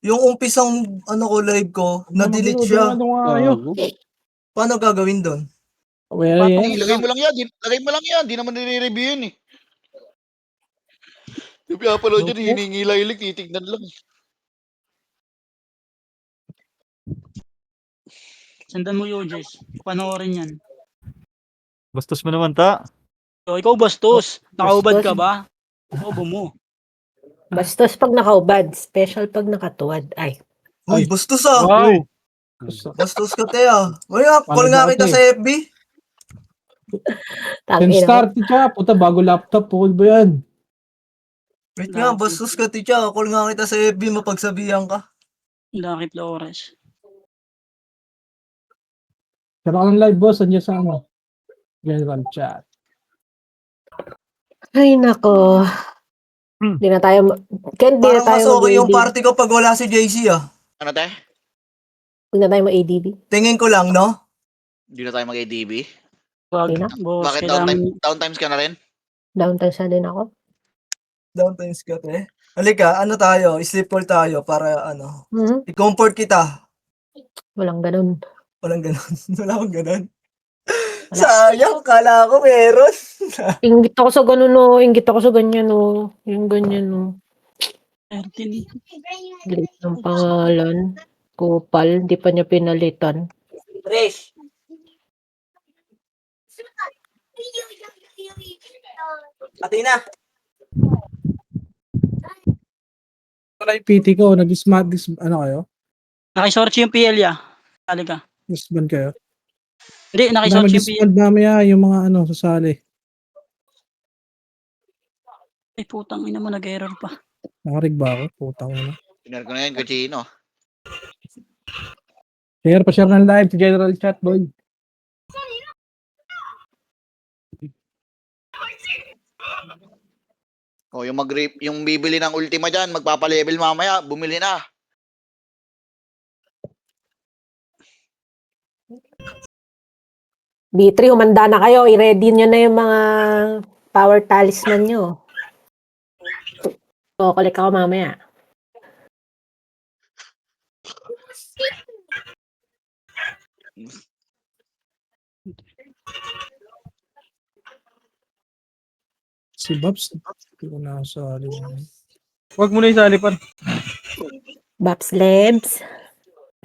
Yung umpisang ano ko, live ko, na-delete siya. Ano nga kayo? Paano gagawin doon? Well, Hindi, yeah. lagay mo lang yan. Lagay mo lang yan. Di naman nire-review yun eh. Yung pinapaload yun, hiningi lang yung link, titignan lang. Sendan mo yun, Jess. Panoorin yan. Bastos mo naman, ta. So, ikaw bastos. Nakaubad ka ba? Bobo mo. Bastos pag nakaubad, special pag nakatuwad. Ay, Uy, bastos ah. Wow. Bastos ka, te ah. Uy, call nga kita sa FB. Then tangina. start ka, puta, bago laptop, pukul ba yan? Wait nga, bastos ka, ticha. Call nga kita sa FB, mapagsabihan ka. Lucky Flores. Pero ang live boss, andyan sa ano? General chat. Ay, nako. Di na tayo, Ken, di na Parang tayo mas okay yung mag-ADB. party ko pag wala si JC ah. Ano te? Di na tayo mag-ADB. Tingin ko lang, no? Hindi na tayo mag-ADB. Wag, Hindi na. boss. Bakit Kailangan... downtimes ka na rin? Downtown siya din ako. Downtimes ka, te. Halika, ano tayo? Sleep call tayo para ano. Mhm. I-comfort kita. Walang ganun. Walang ganun. Wala akong ganun. Wala. Sayang, kala ko meron. Inggit ako sa ganun, no. Inggit ako sa ganyan, no. Yung ganyan, no. 13. Galit ng pangalan. Kupal, di pa niya pinalitan. Fresh. Atina. Wala yung PT ko, nag-smart, ano kayo? Nakisorchi yung PL ya. Halika. Disband kayo? Hindi, Kaya nakisorchi yung PL. mag-disband mamaya yung mga ano, sasali. Ay, putang ina mo, nag-error pa. Nakarig ba ako? Putang ano. Pinar ko na yan, Cochino. Share ng live to general chat, boy. O, yung bibili ng Ultima dyan, magpapa-level mamaya, bumili na. B3, humanda na kayo. I-ready nyo na yung mga power talisman nyo. So, kulik ako mamaya. Si Babs, hindi ko nakasali. Huwag mo na isali pa. Baps Lebs.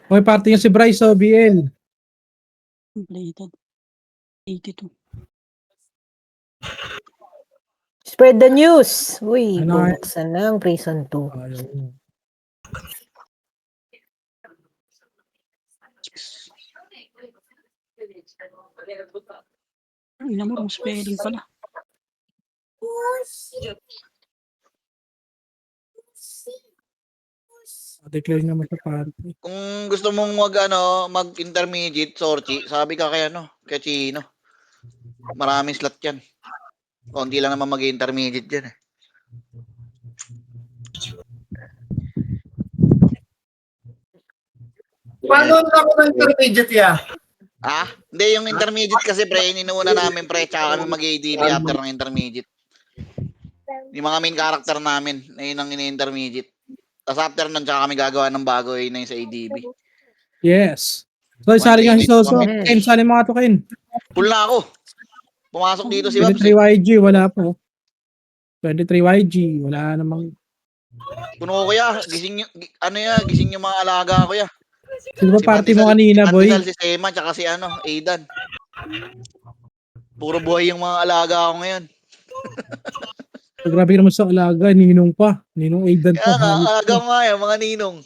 Okay, party niya si Bryce, oh, BL. Completed. 82. Spread the news. Uy, Ano? bubuksan na ang Prison 2. Ayaw. Ang ina mo, wrong spelling pala. Declare naman sa party. Kung gusto mong mag-intermediate, sorchi, sabi ka kay Chino. Maraming slot yan. Konti lang naman mag-intermediate dyan eh. Paano ako ng intermediate ya? Hindi, yung intermediate kasi pre, inuuna namin pre, tsaka kami mag-ADB after ng intermediate. Yung mga main character namin, na yun ang ini-intermediate. Tapos after nun, tsaka kami gagawa ng bago, yun na yung sa ADB. Yes. So, isali nga si Soso. Ken, sali mga to, Ken. Full na ako. Pumasok dito si Babs. 23YG, wala po. 23YG, wala namang... Puno ko ya, gising yung mga alaga ko ya. Sino ba party mo kanina, boy? Si Sema, tsaka si Aidan. Puro buhay yung mga alaga ko ngayon. Grabe naman sa alaga, ninong pa. Ninong Aidan Kaya pa. nga, alaga ko nga yan, mga ninong.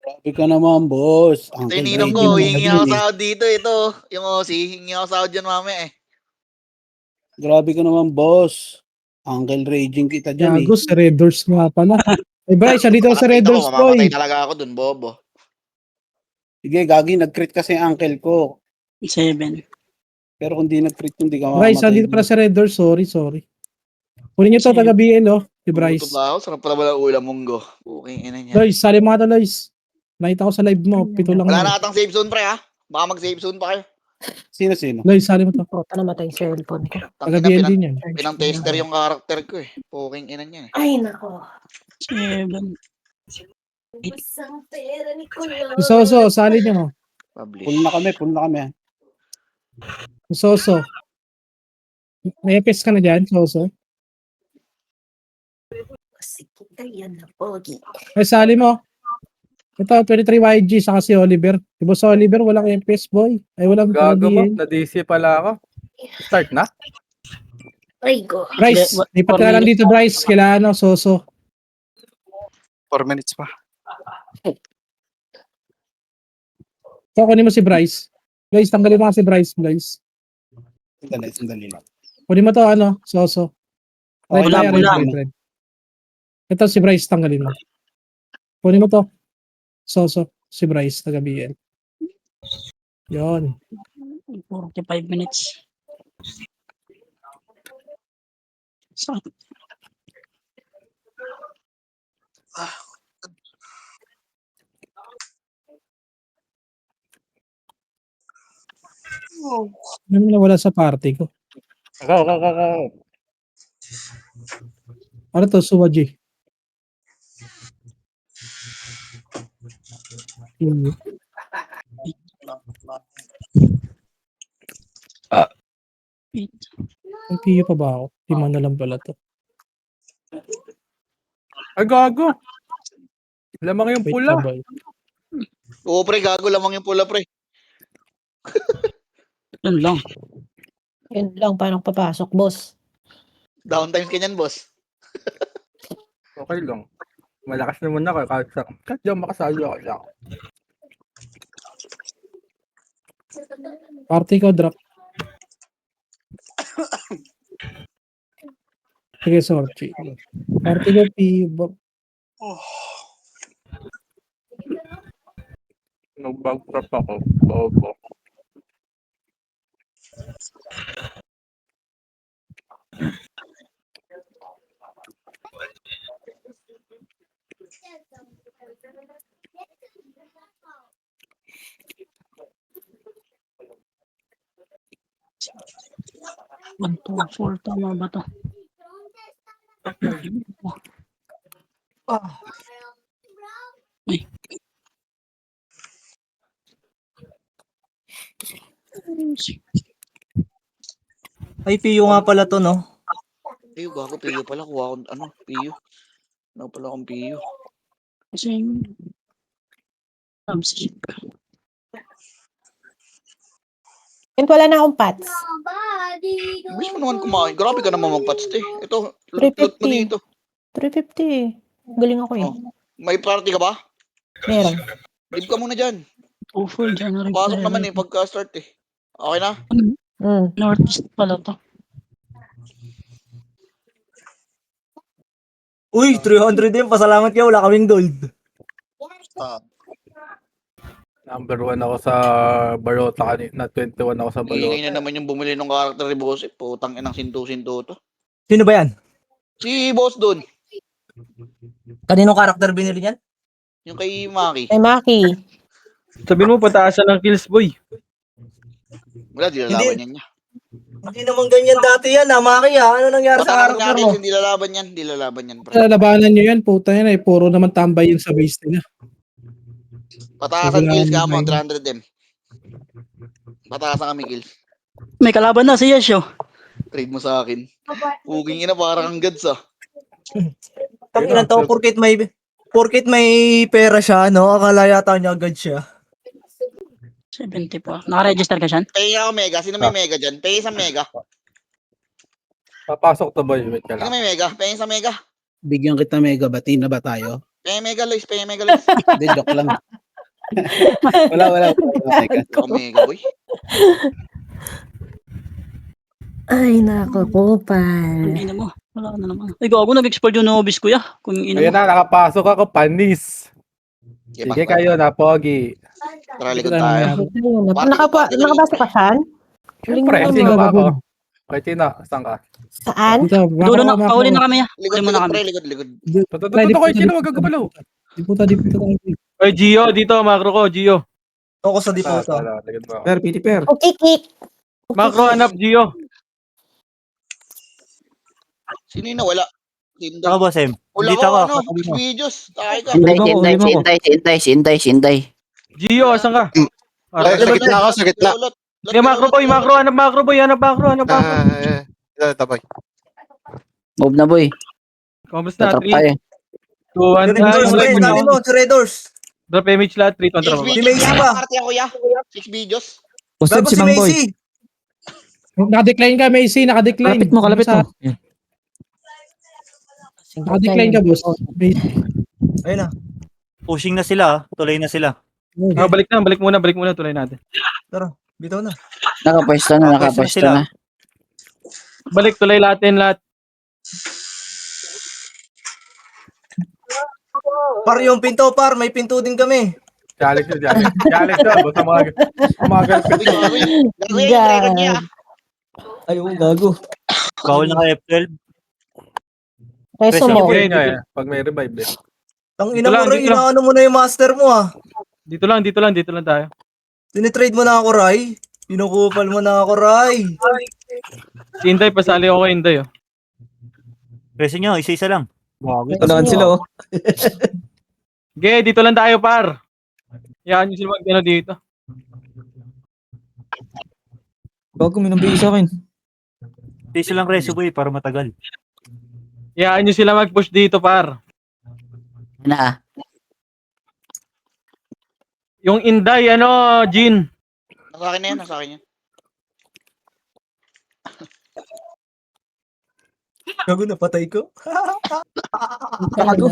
Grabe ka naman, boss. Ito yung ninong ko, hingi ako sahod dito, ito. Yung Aussie, hingi ako sahod dyan mamaya eh. Grabe ka naman, boss. Uncle raging kita dyan Gago, sa Red Doors nga pala. Eh, Bryce, dito sa Red Doors, boy. Mamamatay talaga ako dun, bobo. Sige, Gagi, nag-crit kasi ang uncle ko. 7. Pero kung di nag-crit, hindi ka Bryce, mamamatay. dito pala sa Red Doors, sorry. Kunin nyo to, taga BL, oh. Si Bryce. Gutom na ako, sarap pala wala ulam munggo. Okay, ina niya. Lois, sali mga to, Lois. Nakita ko sa live mo, pito lang. Wala na atang save zone, pre, ha? Baka mag-save zone pa kayo. Sino? Lois, sali mo to. Puta, namatay yung cellphone ko. Taga Tangina, BL din yan. pinang-tester yung karakter ko eh. Okay, ina niya eh. Ay, nako. 7. Soso, sali niyo mo. Publish. Full na kami. Soso. May EPS ka na dyan, Soso? Ay, sali mo. Ito, 23YG, saka si Oliver. Diba si Oliver, walang EPS, boy. Ay, walang Gago mo, pagdiin. na-DC pala ako. Start na? Bryce, Hindi, lipat ka na lang dito, Bryce. Kailangan, Soso. 4 minutes pa. So, kunin mo si Bryce. Guys, tanggalin mo kasi Bryce, guys. Sandali lang. Kunin mo to, Soso. Okay Wala, lang, wala. okay na. Ito, si Bryce, tanggalin mo. Kunin mo to. Soso, si Bryce, taga-BL. Yun. 45 minutes. Sakit. Ano nawala sa party ko? Ano to, Suwaji? May piyo pa ba ako? Lima na lang pala to. Ay, gago. Lamang yung Wait pula. na ba? Oo, pre, gago lamang yung pula, pre. Yun lang. Yun lang, parang papasok, boss. Downtimes kanyan, boss. Okay lang. Malakas naman ako. Kahit di ako makasali ako lang. Party ko, drop. Sige, sorry. Party ko, piyo. Nag-backtrap ako. Bobo. One, two, four. Tama ba to? Ay. Ay, piyo nga pala to, no? Piyo, gago, piyo pala. Kuha ko, piyo. Ano pala akong piyo? Kasi subscribe. And wala na akong pats. Bilis mo naman kumain. Grabe ka naman magpats, te. Ito, lot mo 350. dito. 350. Galing ako eh. Oh. May party ka ba? Meron. Leave ka muna dyan. 24 January. Pasok naman eh, pagka-start eh. Okay na? Northeast pala to. Uy, 300 din. Pasalamat kayo. Wala kaming gold. Number 1 ako sa Barota kanina. 21 ako sa Barota. Iingay na naman yung bumili ng character ni Boss eh. Putang inang sinto-sinto to. Sino ba yan? Si Boss doon. Kaninong karakter binili niyan? Yung kay Maki. Ay, Maki. Sabihin mo, pataasan ng kills, boy. Wala, di lalaban yan niya. Hindi naman ganyan dati yan, Maki, ha? Ano nangyari sa Patakan karakter niya mo? kills, hindi lalaban yan. Hindi lalaban yan. Pre. Labanan nyo yan, puta yan eh. Puro naman tambay yun sa base nila. Pataasan Wala kills ka akong mo, 300 M. Pataasan kami kills. May kalaban na si Yesho. Trade mo sa akin. Puging ina, parang ang gads ah. Tanginan to, porkit may pera siya, no? Akala yata niya agad siya. 70 pa. Naka-register ka siyan? Pay ako mega. Sino may mega dyan? Pay sa mega. Papasok to, boy. Wait ka Sino lang. may mega? Pay sa mega. Bigyan kita mega, bati na ba tayo? Pay mega Lois. Pay mega Lois. Hindi, joke lang. Wala. Mega. Ako mega boy. Ay, nakakupal. Ang ina mo. Wala na naman. Ay, gago. Nag-export yung Nobis, kuya. Kung ina Ayan mo. na, nakapasok ako. Panis. Sige Basta. kayo na, Pogi. Tara, likod tayo. Nakapasok ka saan? Siyempre, Galing sino naman. ba ako? Kay Tina, saan ka? Saan? Dito, Dulo na. Kahuli na kami. Likod, Huli mo na likod, kami. pre. Likod. Totoo ko, sino magagabalaw? Di puta tayo. Ay, Gio, dito, macro ko, Gio. Ako sa diputa. Per. Okay, kick. Macro, hanap, Gio. Sino yung nawala? Tinder. Ako, boss M. Wala Hindi ko, tawa, ano, katabi mo. videos. Tayo ka. Inday. Gio, asan ka? Ay, sa gitna ako, sa gitna. Lulot. Hindi, macro boy, macro. Hanap macro boy, hanap macro. Tabay. Move na boy. Kamusta? Tatrap 3, tayo. 2, 1, Redors, yung pre, live sabi mo. mo, si Redors. Drop image lahat, 3 6 contra mo. videos. Macy pa. Arte ako, ya. 6 videos. Gago si Macy. Naka-decline ka, Macy. Naka-decline. Kalapit mo. Naka-decline ka, boss. Macy. Ayun na. Pushing na sila, tuloy na sila. Ah, balik muna, tuloy natin. Bitaw na. Nakapwesto na. Balik, tuloy lahat. Par yung pinto, par. May pinto din kami. Challenge yun. Basta mga girlfriend ko. Gago yun. Gago yun, yung record niya. Ay, oo, gago. Bawal na ka F12. Reso mo. Sige nga eh. Pag may revive eh. Tang ina Dito lang, mo, Ray. dito lang. Inaano mo na yung master mo, ah. Dito lang tayo. Tinitrade mo na ako, Ray. Pinukupal mo na ako, Ray. Si Inday, pasali ako kay Inday. Oh. Preso nyo, isa-isa lang. Unahan sila, oh. Okay, dito lang tayo, par. Yan yung sila mag-ano dito. Bago, minambigay sa akin. Isa lang reso boy para matagal. Yan yung sila mag-push dito, par. Na. Yung Inday, Jean. Nasa akin na yan, nasa akin yan. Gago, napatay ko. Gago.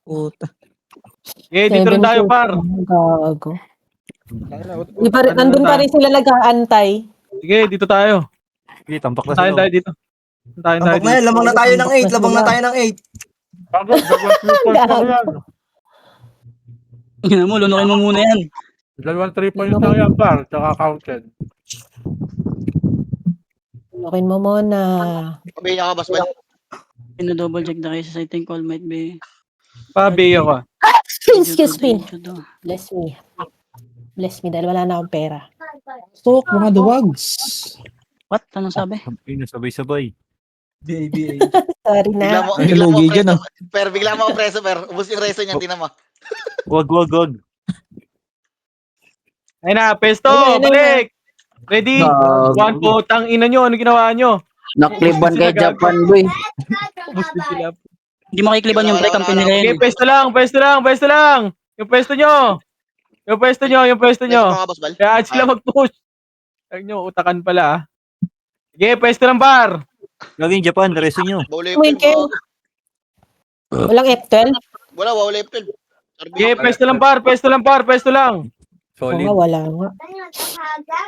Puta. Okay, dito lang tayo, par. Gago. Nandun pa rin sila nag-aantay. Sige, dito tayo. Sige, tampak na Tayo sila. dito. Tayo Tambak na yan, lamang na tayo ng 8. Labang na tayo ng 8. Bago, yan. Tingnan mo, lunukin mo muna yan. 2-3 points lang yan, par. Tsaka counted. Lokin mo muna. Pabayin niya ka, Basbal. Pina-double check na kayo sa site call might be. Pabi ako. Excuse me. Bless me dahil wala na akong pera. Stok, mga duwags. What? Anong sabi? Ayun, sabay-sabay. BA. Sorry Bigla na. mo, Ang bigla mo lugi preso. dyan, ah. Per, bigla mo ako preso, per. Ubus yung reso niya, tinan mo. Wag. Ayun na, pesto, Ayun na. balik. Ready? One po, tang ina nyo, ano ginawa nyo? Nakliban kay Japan, boy. Ubus din sila. Hindi makikliban yung break campaign nila Okay, yun. pwesto lang. Yung pwesto nyo. Preso pa ka, Basbal. Kaya sila mag-push. Huwag nyo, utakan pala ah. Sige, pwesto lang, par. Gagawin Japan, reso nyo. Bawal Wait, Ken. Walang F12? Wala, wala F12. Sige, pwesto lang, par. Solid. Oo nga, wala nga.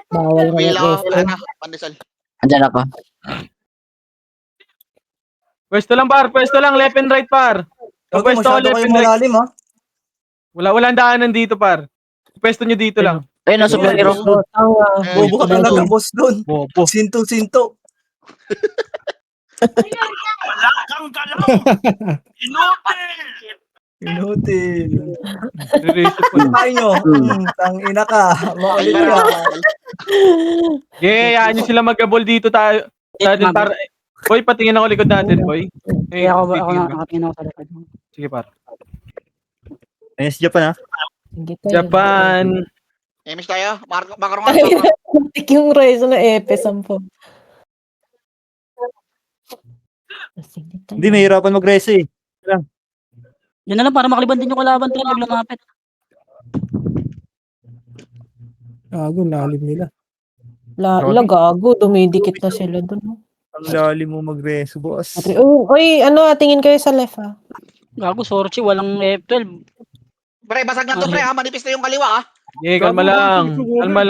Bawal nga Bigla yung ako, wala F12. na. Pandesal. Andyan ako. Pwesto lang, left and right, par. Gago, Pwesto masyado left kayo and right. malalim, ha. Walang daanan dito, par. Pwesto nyo dito lang. Ayun, nasa player of the tanga. Bobo ka talaga, boss doon. Bobo. Sinto. Inutil. Re-reset ko. Tayo nyo. Tang ina ka. Maulit ka. Okay, yan nyo sila mag-abol dito tayo. Natin, par. Boy, patingin ako likod natin, boy. Kaya ako titingin ka. nakatingin ako sa record. Sige, par. Ayun si Japan ha. Japan. Miss tayo. Makaro nga. Tik yung reso na Epe, 10. Hindi, mahirapan mag-reso eh. Yun na lang para makaliban din yung kalaban tayo pag lumapit. Gago, lalim nila. Gago, dumidikit na sila dun. Ang lalim mo mag-reso, boss. Uy, tingin kayo sa left, ha? Gago, Sorchi, walang F12. Pre, basag na to, pre, ha. Manipis na yung kaliwa, ha. Okay, kalma lang. Report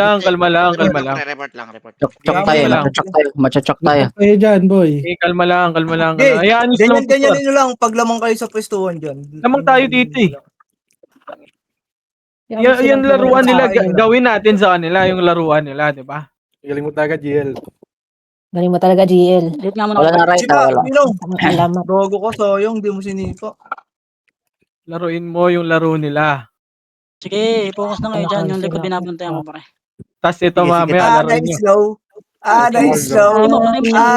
lang. Chok tayo, machachok tayo. Kayo dyan, boy. Okay, kalma lang. Okay, Hayaan nyo sila ganyan mag-push. nyo lang. Pag lamang kayo sa pwestuhan dyan. Lamang tayo dito eh. Yung laruan nila, gawin natin sa kanila, yung laruan nila, di ba? Galing mo talaga, GL. Galing mo talaga, GL. Date nga muna. Wala na right, Sika, wala. Minong. Alamat. Dogo ko, sayang. Di mo sinipa. Laruin mo yung laro nila. Sige, focus na kayo dyan. Yung likod binabantayan ko pare. Tapos ito Sige, sige. mamaya, laruin nyo. Slow. Nice slow.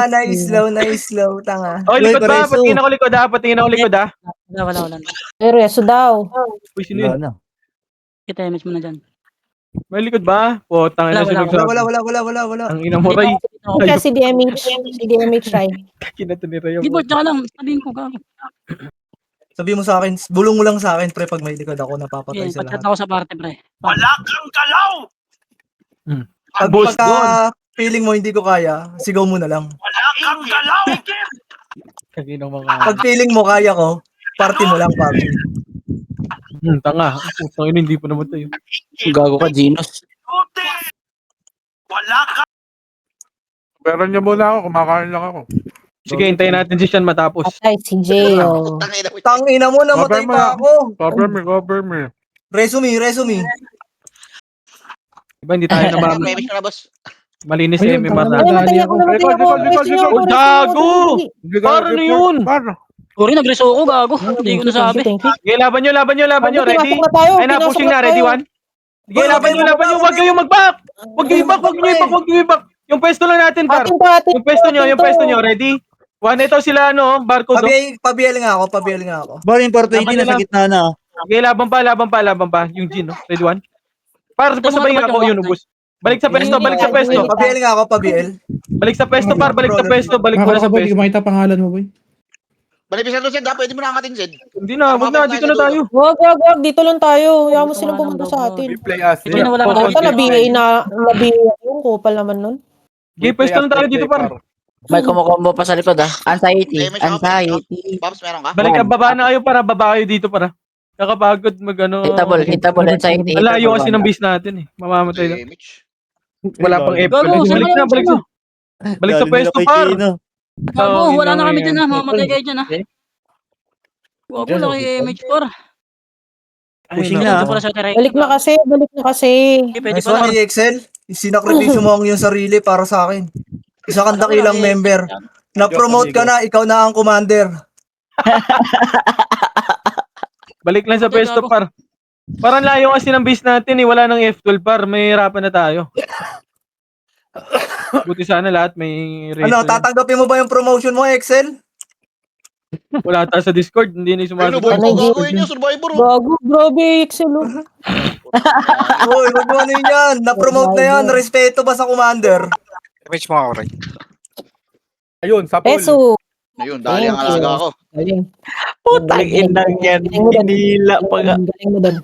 Nice Nice slow. Tanga. Oy, likod ba? Pareso. Patingin ako likod ha. Patingin ako likod ha. Wala. Eh, reso daw. Uy, sino Wala yun? na. Kita image mo na dyan. May likod ba? Putang ina Wala, sinagsabi. Ang ina mo, Ray. Siya si DMH Rai. Kinato ni Ray. Di ba, tsaka lang, sabihin ko gago. Sabi mo sa akin, bulong mo lang sa akin, pre, pag may likod ako, napapatay Okay, sa pachat lahat. ako sa party, pre. Pagka feeling mo hindi ko kaya, sigaw mo na lang. Kaginang mga... Pag feeling mo kaya ko, party mo lang, PUBG. Tanga. Putang ina, hindi pa namatay. Gago ka, Genos. Pero niyo muna ako, kumakain lang ako. Sige, hintayin natin si Sean matapos. Patay si Jeyo. Tangina mo. Tangina mo, namatay Cover mo pa na. ako. Cover me. Resume. Diba, hindi tayo namamay. May image na boss. Malinis si Ayun, Emi tama Mara. na. Namatay ako. Likod. Reso niyo ako. Oh, gago! Hindi ka Paano report, yun? Paano? Sorry, nagreso ako, gago. Hindi ko nasabi. Thank you. Sige, laban nyo. Ready? Pinasok na tayo. Ay na, pushing na. Ready, one? Sige, laban nyo. Huwag kayong mag-back! Huwag nyo i-back! Yung pwesto lang natin, par. Atin. Yung pwesto nyo. Ready? One, ito sila, barcode. Pabiel nga ako. Bali yung 420 Laban na sa nila. gitna na. Sige, laban pa. Yung Gin, no? Ready, one? Par, pasabay nga ako, yun, ubus. Balik sa pwesto. Pabiel nga ako. Balik sa pwesto, par. Balik muna sa Ako, hindi ko pwesto. makita pangalan mo, boy. Balipisan doon, Zed, ha? Pwede mo na angatin, Zed. Hindi na, wag na, dito na tayo. Wag. Dito lang tayo. Hayaan mo silang pumunta sa atin. We play as Ito na wala Ito na BA yung kupal naman nun. Sige, pwesto lang tayo dito, par. May kumukombo pa sa likod Anxiety. May image ako. Pops, meron ka? Balik, baba na kayo para baba kayo dito para. Kakapagod Hitable anxiety. Ang layo kasi ng base natin eh. Mamamatay lang. Image. Wala pang F. Gago, Balik na. Balik sa pwesto, par. Gago, wala na kami dyan, ha. Mamatay kayo dyan, ha. Gago, laki image, par. Pushing na. na. Ito pala sa Teray. Balik na kasi. Pwede Nice pala. one, Excel. Sinakripisyo mo ang iyong sarili para sa akin. Isa kang dakilang member. Na-promote ka na, ikaw na ang commander. Balik lang sa pwesto, par. Parang layo kasi ng base natin eh. Wala nang F12, par. May hirapan na tayo. Buti sana lahat may race. Ano, tatanggapin mo ba yung promotion mo, Excel? Wala tayo sa Discord. Hindi na yung Ano, sumasagot. boy, gagawin niyo, survivor. Gago, grabe, Excel. Uy, wag mo ano yun yan. Na-promote na yan. Respeto ba sa commander? Image mo ako, Ray. Ayun, sa pool. Peso. Ayun, dali ang alaga ako. Galing. Putang inang yan. Hinila pa nga. Galing mo doon.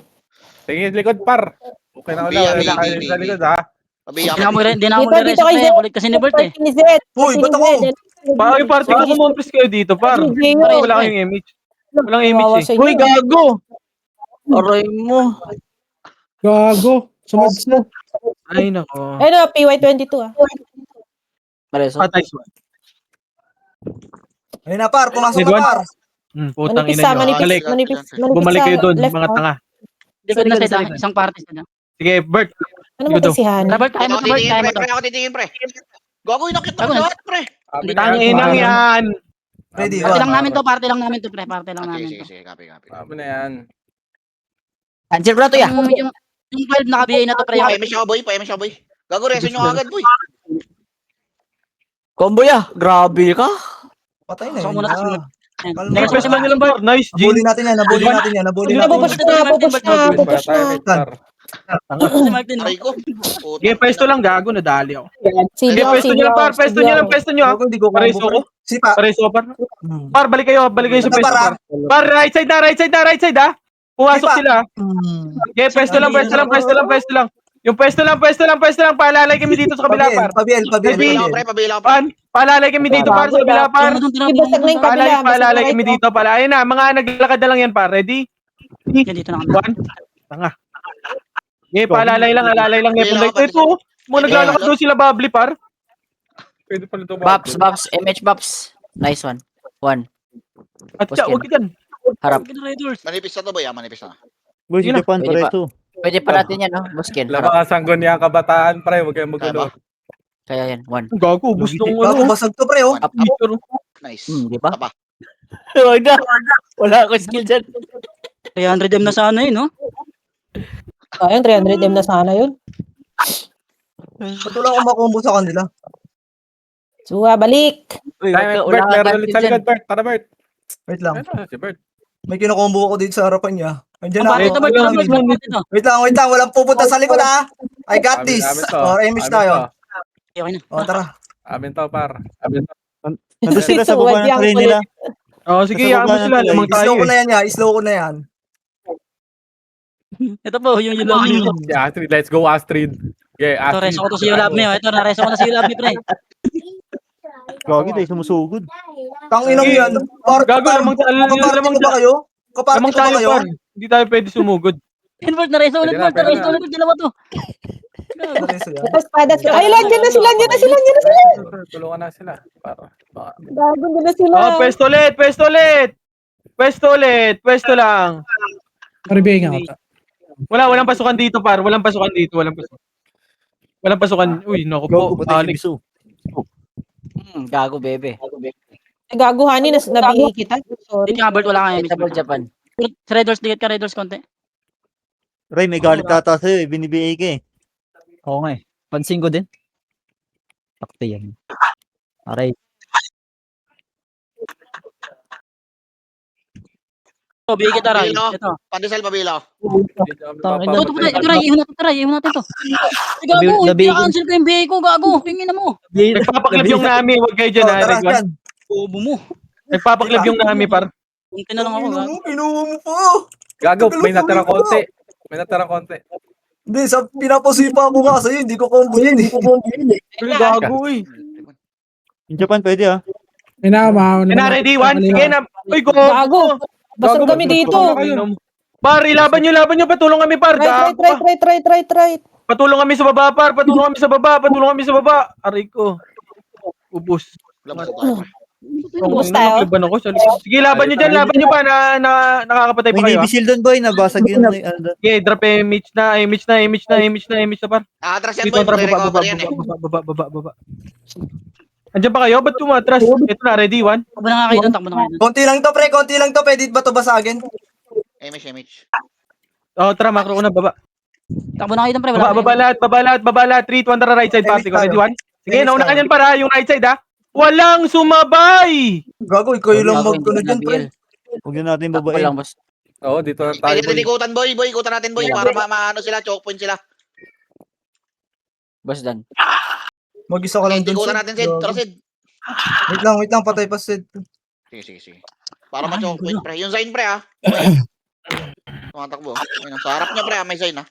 Tingin likod, par. Okay na wala kayo sa likod, ha? Pabiyak. Hindi na ako Dito nire-reso, kayo, pre. Zed. Kulit kasi ni Bert, eh. Party ni Zed. Uy, ba't ako? Ay, party ko kumomplis kayo dito, par. Wala kayong image. Walang image eh. Uy, gago. Aray mo. Gago. Sumads na. Ay, nako. Ano, PY22 ah. Mareso. Patay siya. Ayun na, par. Pumasok na, par. Putang Manipis ina sa, nyo. manipis, Balik. manipis Bumalik sa kayo doon, left, mga ah. tanga. Likod na Sa sa likod. isang party sila. Sige, Bert. Ano mo si Han? Bert, kaya mo Ako to, Bert, titingin, kaya mo pre. to. Pre, ako titingin, pre. Gago, inakit Gago, ako lahat, pre. Tanginang yan. Ready, Party lang one. namin to, party lang namin to, pre. Party lang Sige, namin sige, to. sige. Copy. Sabi na yan. Answer bro to ya. Yung 12 na kabiyay na to, pre. Pa-image ako, boy. Pa-image ako, boy. Gago, reso nyo agad, boy. Combo ya. Grabe ka. Patay na So, yun. muna Ah. tayo. Next question lang nila, Bert. Nice, Nabuli Gin. natin yan. Nabuli natin yan. Napupush na. Par. Si Mark din, no? Aray ko. Sige, pwesto lang, gago. Nadali ako. Si Sige, pwesto nyo lang, par. Pwesto nyo lang, pwesto nyo. Ako, hindi ko Pareso combo, ko. pre. Si pa. Pareso, par. Par, balik kayo sa Ito, pwesto, par, par. Par, right side ha. Pumasok Di ba? sila. Okay, pwesto lang. Yung pwesto lang. Paalalay kami dito sa kabila, par. Pabiel. Pabila ko, pre. Pabila ko, pre. Paalalay kami dito, par, sa kabila, par. Ibasag na yung kabila. Paalalay kami dito, par. Ayun na, mga naglalakad na lang yan, par. Ready? Yan, dito na kami. One. Tanga. Okay, paalalay lang nepong light. Ito, mo naglalakad doon sila, Bubbly, par. Pwede pala ito. Baps. MH Baps. Nice one. One. At siya, huwag ka dyan. Harap. Generators. Manipis na to, boy. Manipis na. Boy, si Yun na. Japan, Pwede pa. pareso. Pwede pa natin yan, no? Buskin. Harap. Labasan niya ang kabataan, pre. Huwag kayong magulo. Kaya yan. One. Gago, gusto ng Bago basag to, pre, oh. Picture. Nice. Di ba? Tapa. Huwag na. Wala akong skill dyan. 300 M na sana eh, no? Ayun, 300M na sana yun. Ba't wala akong makombo sa kanila? Suha, balik! Time, Bert, meron ulit sa likod, Bert. Tara, Bert. Wait lang. Ayun, si Bert. May kinukombo ako dito sa harapan niya. Andiyan Ang na bakit ako. ito, Bert? Bert, Bert, Bert, ito. Wait lang. Walang pupunta sa likod ha. I got this. Amin to. Or image Amin tayo. to. Okay na. O, tara. Amin to, par. Amin to. Nandun sila sa baba ng train nila. Oh, sige, Nasa yaan mo baba sila. ng Lamang tayo Slow ko eh. na yan ya. Slow ko na yan. Ito po, yung love me. Yeah, Astrid, let's go, Astrid. Okay, Ito, Astrid. reso ko to sa you love me. Ito, nareso ko na sa you love me, pre. Gagi tayo sumusugod. Tanginang Sige. yan. Gago, lamang Kaparty ko ba kayo? Kaparty lamang ko ba tayo, kayo? par. Hindi tayo pwede sumugod. Bert, nareso ulit, Pwede na, Bert. Nareso pwede na. ulit. Dalawa to. Nareso yan. Espadas ko. Ay, nandiyan na sila, nandiyan na sila, nandiyan na sila! Tulungan na sila. Para. Gago, nandiyan na sila. Oh, pwesto ulit, pwesto ulit. Pwesto ulit, pwesto lang. Maribay nga ata. Walang pasukan dito, par. Walang pasukan dito, walang pasukan. Walang pasukan. Uy, naku po. Gogo patay si Alex. Bisu. Gago, bebe. Ay, gago, honey, nabigay kita. Sorry. Dito nga, Bert, wala ka Double image. Japan. Red Doors, dikit ka, Red Doors, konti. Ray, may galit ata sa'yo eh. Binibigay ka eh. Oo nga eh. Pansin ko din. Takte yan. Aray. Ito, bigay kita, Ray. Pabilo. Ito. Pandesal pabilo. Ito, ito, Ray. Ihon natin, Ray. Ihon natin to. Ay, gago. Gabi- I-cancel ko yung bigay ko, gago. Tingin na mo. Nagpapaklib yung nami. Huwag kayo dyan, O, ha. tara Nagwan. dyan. Bobo mo. Nagpapaklib yung nami, par. Kunti na lang ako, gago. Kinuha mo pa. Gago, may natirang konti. May natirang konti. Hindi, sa pinapasipa ko nga sa'yo. Hindi ko combo yun eh. Uy, gago, uy. Yung Japan pwede ah. May nakamahaw Na ready, one. Sige na. Uy, go. Gago! Basag kami dito. Par, ilaban nyo. Patulong kami, par. Gago ka. Try. Patulong kami sa baba, par. Patulong kami sa baba. Aray ko. Ubus. Labas na tayo. Ubus tayo. Laban ako sa likod. Sige, laban nyo dyan. Laban nyo pa. Nakakapatay pa May kayo. Navy Seal doon boy. Nabasag yun. Okay, drop image na, par. Atras yan Dito, boy. tara, Magre-recover yan eh. baba. Andiyan ba kayo? Ba't tumatras? Ito na, ready, one. Takbo na nga kayo doon, takbo na kayo doon. Konti lang to, pre. Konti lang to. Pwede ba to basagin? Image. Oh, tara, macro ko na, baba. Takbo na kayo doon, pre. Wala Baba lahat. 3, 2, 1, tara, right side, pass ko. Ready, one. Sige, Image nauna tayo. kanyan para, yung right side, ha. Walang sumabay! Gago, ikaw yung lang magkuno dyan, pre. Huwag na natin Takbo babae. lang, boss. Oo, dito na tayo. Pwede natin ikutan boy. Ikutan natin boy. Para maano sila. Choke point sila. Boss Dan. Mag-isa ka lang dun, Ikutan Sid. natin Sid. Tara Sid. Wait lang. Patay pa, Sid. Sige. Para ma-choke point pre. Yung sign pre ah. Tumatakbo. Ayun, sa harap niya pre ah. May sign ah.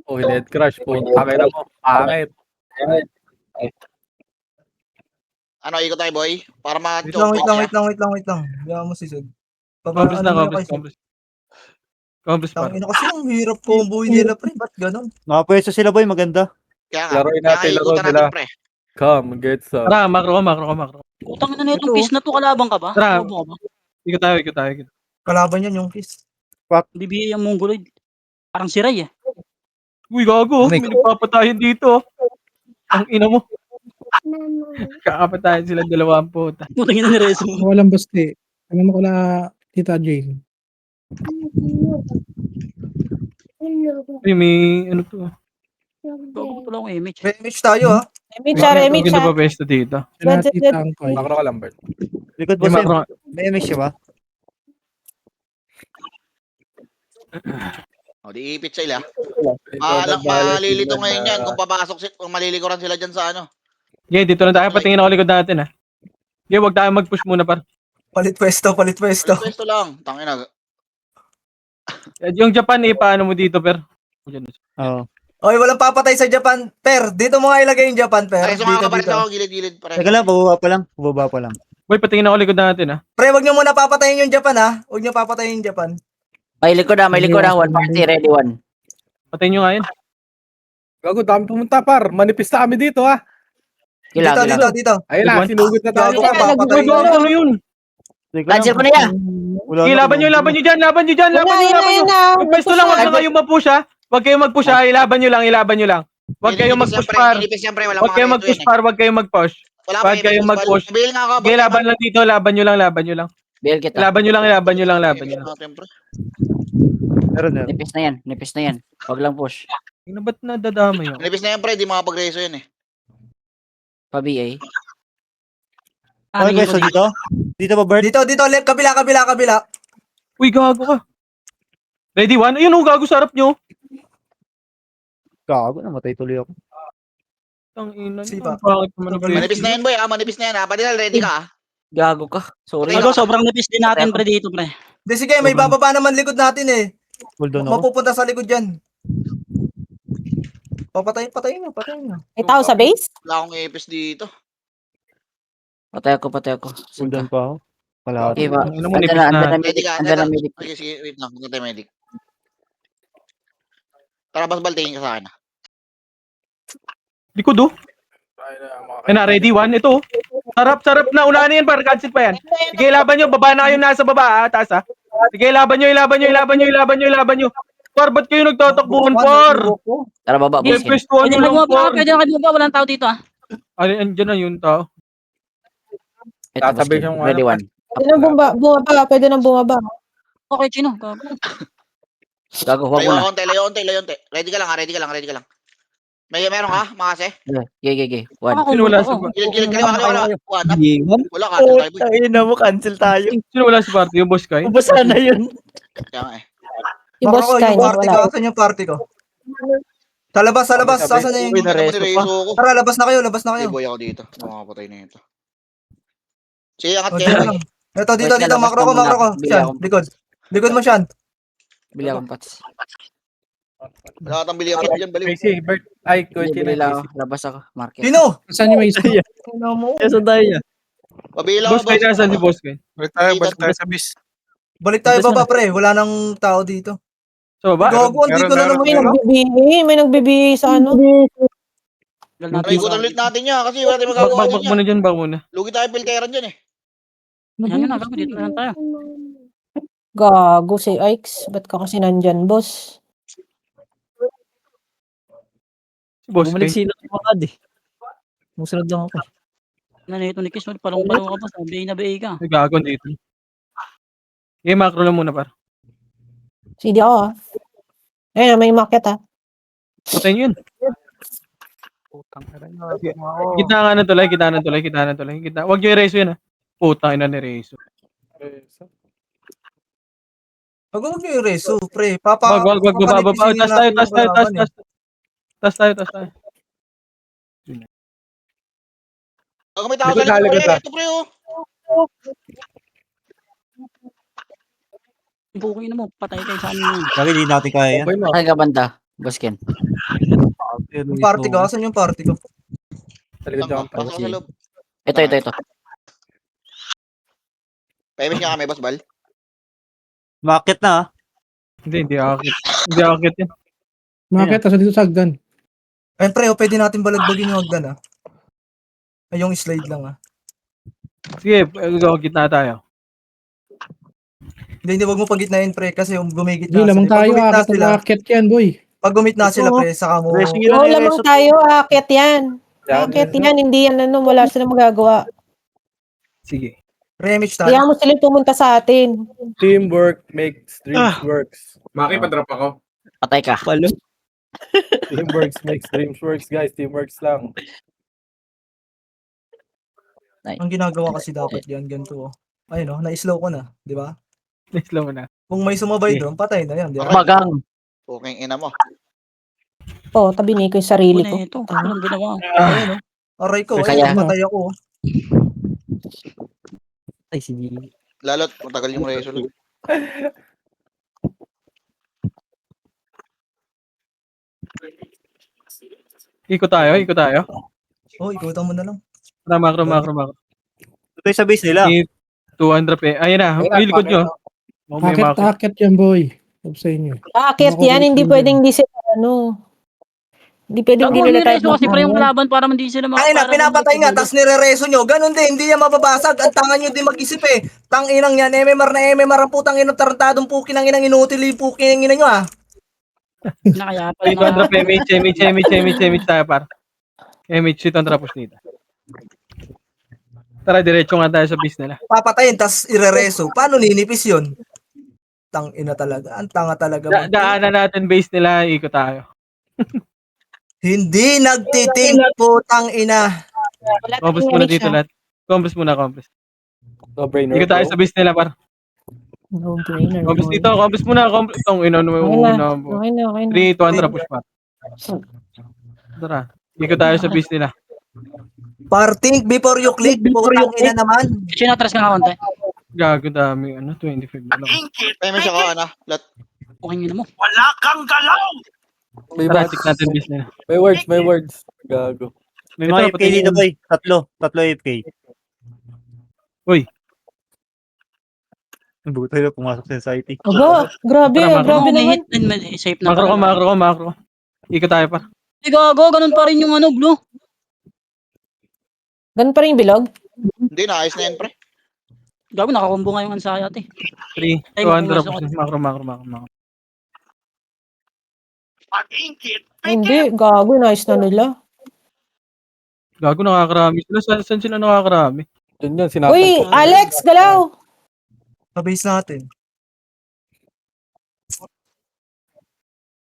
Oh, head crash. Punta kayo na mo. Pangit. Ano, ikot tayo boy? Para Wait ma-choke point siya. lang. Diyan mo si Sid. Compres na, Ano compres. Compres pa. Tangina kasi ang hirap combo nila, pre. Ba't ganun? Nakapwesto sila boy, maganda. Kaya nga. Laruin Kaya natin, nga laro ikutan nila. natin pre. Come, get some. Tara, macro. Utang na itong kiss na to, kalabang ka ba? Tara. Bobo ka ba? Ikot tayo. Kalaban yan yung kiss. Bibigay ang mongoloid. Parang si Ray eh. Uy, gago. May nagpapatayin dito. Ang ina mo. Kakapatayin sila 20. Putang ina ni Rezo. Walang basti. Ano ko na Tita Jane. Uy, may ano to. Bago pala akong image. May image tayo, ha? Image Hindi na pa pesto dito. Sila Tita Angkoy. Macro ka lang, Bert. Likod May boss, macro. may MS siya ba? O, di ipit sila. Malilito ngayon yan kung kung malilikuran sila dyan sa ano. Okay, dito na tayo. Patingin ako likod natin, ha. Okay, wag tayo mag-push muna, par. Palit pwesto. Pwesto lang. Tangina. Yung Japan, paano mo dito, per? Oo. Okay, walang papatay sa Japan. Per, dito mo nga ilagay yung Japan, per. Pare, sumama ka pa rin Dito. ako. Gilid. Pare. Teka lang, bababa pa lang. Boy, patingin ako likod natin, ha. Pre, wag nyo muna papatayin yung Japan, ha? Wag nyo papatayin yung Japan. May likod na. One party, ready, one. Patayin nyo nga yun. Gago, dami pumunta, par. Manipis na kami dito, ha. Dito. Ayun na, sinugod na tayo. Gago ka, Uy, papatayin gago, nyo. ano yun? Cancel ko na yan. Okay, laban nyo dyan. Laban nyo. Yung pwesto lang, wag na kayong mag-push, ha. Huwag kayong mag-push, ha. Ilaban nyo lang. Huwag kayong mag-push, par. Inipis yan pre. Wala Huwag kayong mag-push, par. Huwag kayong mag-push. Wala Huwag kayong mag-push. Bail nga ako. Okay, laban lang dito. Laban nyo lang. Bail kita. Laban nyo lang. Meron yan. Nipis na yan. Huwag lang push. Ano ba't nadadamay ako? Manipis na yan, pre. Di makapag-reso yan eh. Pa-BA. Okay, Aming pwesto dito? Dito ba, Bert? Dito, kabila, kabila. Uy, gago ka. Ready one? Ayun, gago sa harap nyo. Gago, namatay tuloy ako. Ang ina Sipa. niyo. Bakit naman ang Manipis na yan, boy. Manipis na yan. Padilal, ready ka, ah. Gago ka. Sorry. Ano, Sobrang nipis din natin, pre, dito, pre. Di sige, may bababa naman likod natin eh. Hold on ako. Mapupunta sa likod yan. Patayin na. May tao sa base? Wala akong epis dito. Patay ako. Hold on pa ako. Kalahati. Okay, ba? Ano mo, nipis na. Ready ka. Andyan na medic. Sige, sige. Wait lang. Hindi tayo medic. Tara, Basbal. Tingin ka sa akin, ah. Likod oh. Ay na, ready one. Ito. Sarap na. Unahan na yan, para cancel pa yan. Sige, laban nyo. Baba na kayo nasa baba, taas ha. Sige, laban nyo. Par, ba't kayo nagtatakbuhan, par? Tara, baba, boss. Pwestuhan nyo Pwede na lang, bumaba, par. pwede na kayo bumaba. Walang tao dito, ah. Ay, andyan na yun, tao. Ito, boss. Tatabi yung Ready one. Pwede nang bumaba. Okay, Chino. Gago. Gago, huwag mo na. Layo onte. Ready ka lang, ha. Ready ka lang. Meron ka, makase? Gay. One. Sino wala sa Gilid, kaliwa. One, up. Iwan? Wala ka, tayo, boy. Ayun na mo, cancel tayo. Sino wala sa party? Yung boss kay? Ubus na yun. Kaya nga, eh. Yung boss Marco, Sky, yung party ko. wala. Asan yung party ko? Sa labas. Saan na yung... Uy, nareso ko. Tara, labas na kayo. Hindi, boy, ako dito. Makakapatay na ito. Sige, angat O, kayo, dito boy. lang. Ito, dito. Wait, lalabas Makro na muna. ko. Bili Siyan, ako. likod. Likod mo, Siyan. Bili akong pots. Wala ka tang bili ako dyan, baliw. Crazy, Bert. Ay, Bili lang ako. Crazy. Labas ako. Market. Sino? Saan yung may isa? Sino mo? Saan tayo niya? Pabila Boss ko, kay, nasaan si boss kay? Balik tayo sa bis. Balik tayo baba, pre. Wala nang tao dito. Sa baba? Gago, dito na naman yun. May nagbibigay sa ano. Ikot ulit natin niya kasi wala tayong magagawa Bak dyan muna dyan, bak muna. Lugi tayo pilteran dyan, eh. Yan na, gago. Dito na lang tayo. Gago si Ikes. Ba't ka kasi nandyan, boss? Si boss Bumalik kay. sila ng mga eh. Musunod lang ako. Nanito ni Kiss. Palong-palong ka pa. Sabi na BA ka. Nagagon dito. Okay, macro lang muna, par. CD ako, ah. Ayun, may market, ah. Patay nyo yun. Kita nga ng tulay. Huwag nyo i-reso yun, ha. Putang ina ni Reso. Huwag yung reso, pre. Wag, baba. Tas tayo. Ako may tao sa Likod, likod, likod, pre. ah. Ito, pre, oh. Bukin na mo. Patay kayo sa amin. Bakit hindi natin kaya yan? Ay, kabanda. Boss Ken. Yung party ko. Asan yung party ko? Sa likod dyan. Pasok ka sa loob. Ito. Paimis nga kami, Boss Bal. Market na, ha? Hindi akit yan. Market, asa dito sa Agdan. Ayun, pre. Pwede natin balagbagin yung hagdan, ah. Ay, yung slide lang, ah. Sige, gitna tayo. Hindi, wag mo pagitnain, pre. Kasi yung gumigit Hindi, na lamang sila. tayo. Akit na market yan, boy. Pag gumit na sila, pre, saka mo... Racing yun Oo, na lamang tayo. Akit yan. Akit yan. Hindi yan, ano, wala silang magagawa. Sige. Remix tayo. Kaya mo sila pumunta sa atin. Teamwork makes dreams works. Maki, pa-drop ako. Patay ka. Palo. Teamwork makes dreams works, guys. Teamworks lang. Ang ginagawa kasi dapat yan, ganito, oh. Ayun, oh, na-slow ko na. Di ba? Next lang muna. Kung may sumabay doon, patay na yan, di ba? Magang. Puking ina mo. Oh, tabi ko yung sarili ko. Ito. Anong ginawa? Ayun, oh. Aray ko, Kaya- ayun, patay ako, oh. Ay, sige. Lalot, matagal yung reso. Ikot tayo. Oh, ikutan mo na lang. Macro. Ito yung sa base nila. 200 pe. Ayun na. Ay, likod nyo. Oh, may market. Akit yan, boy. Sabi sa inyo. Akit Ako, yan. Hindi dito pwedeng di sila, ano. Hindi pwedeng di Gago, nila tayo nireso kasi pre yung mahangan. laban para hindi sila Ay na, pinapatay nga, tas nirereso nyo. Ganon din, hindi yan mababasag. Ang tanga nyo din mag-isip, eh. Tanginang yan, MMR na MMR ang putang inang tarantadong pukin ang inang inutil yung pukin ang ina nyo, ah. Nakayapal na. 200 pe. MH tayo, par. MH, ito ang trapos nito. Tara, diretso nga tayo sa base nila. Papatayin, tas irereso. Paano ninipis yun? Tang ina talaga. Ang tanga talaga. Daanan natin base nila, ikot tayo. Hindi nagtitink, putang ina. Wala Compass tayong muna damage, dito ah. lahat. Compass muna, compass. No brainer. Ikot tayo sa base nila, par. No brainer, Compass boy. dito, compass muna, compass. Itong ina naman Okay yung na. una. Okay na, okay na. 3, 200, push pa. Tara. Ikot tayo sa base nila. Par think before you click, putang ina naman. Sinatras ka nga konti. Gago dami. 25 na lang. Famous ako, ano? Lot. Okay nyo mo. May Tara, bats. check natin base nila. May words. Gago. May Ito, mga AFK pati dito, yung- boy. Tatlo AFK. Uy. Buto na pumasok sa society. Aba, grabe, Para grabe May naman. hit din, may safe na Macro ko, pala. macro ko, macro. Ikot tayo, par. Ay, gago, ganun pa rin yung ano, blue. Ganun pa rin yung bilog? Hindi, naayos na yan, pre. Gago, nakakombo nga yung ansayat eh. 3, Ay, 200, pumasok push. Macro, macro, macro. Ay, hindi, gago, nice na nila. Gago, nakakarami sila. Saan sila nakakarami? Yun yun, sinatag. Uy, Alex, galaw! Sa base natin.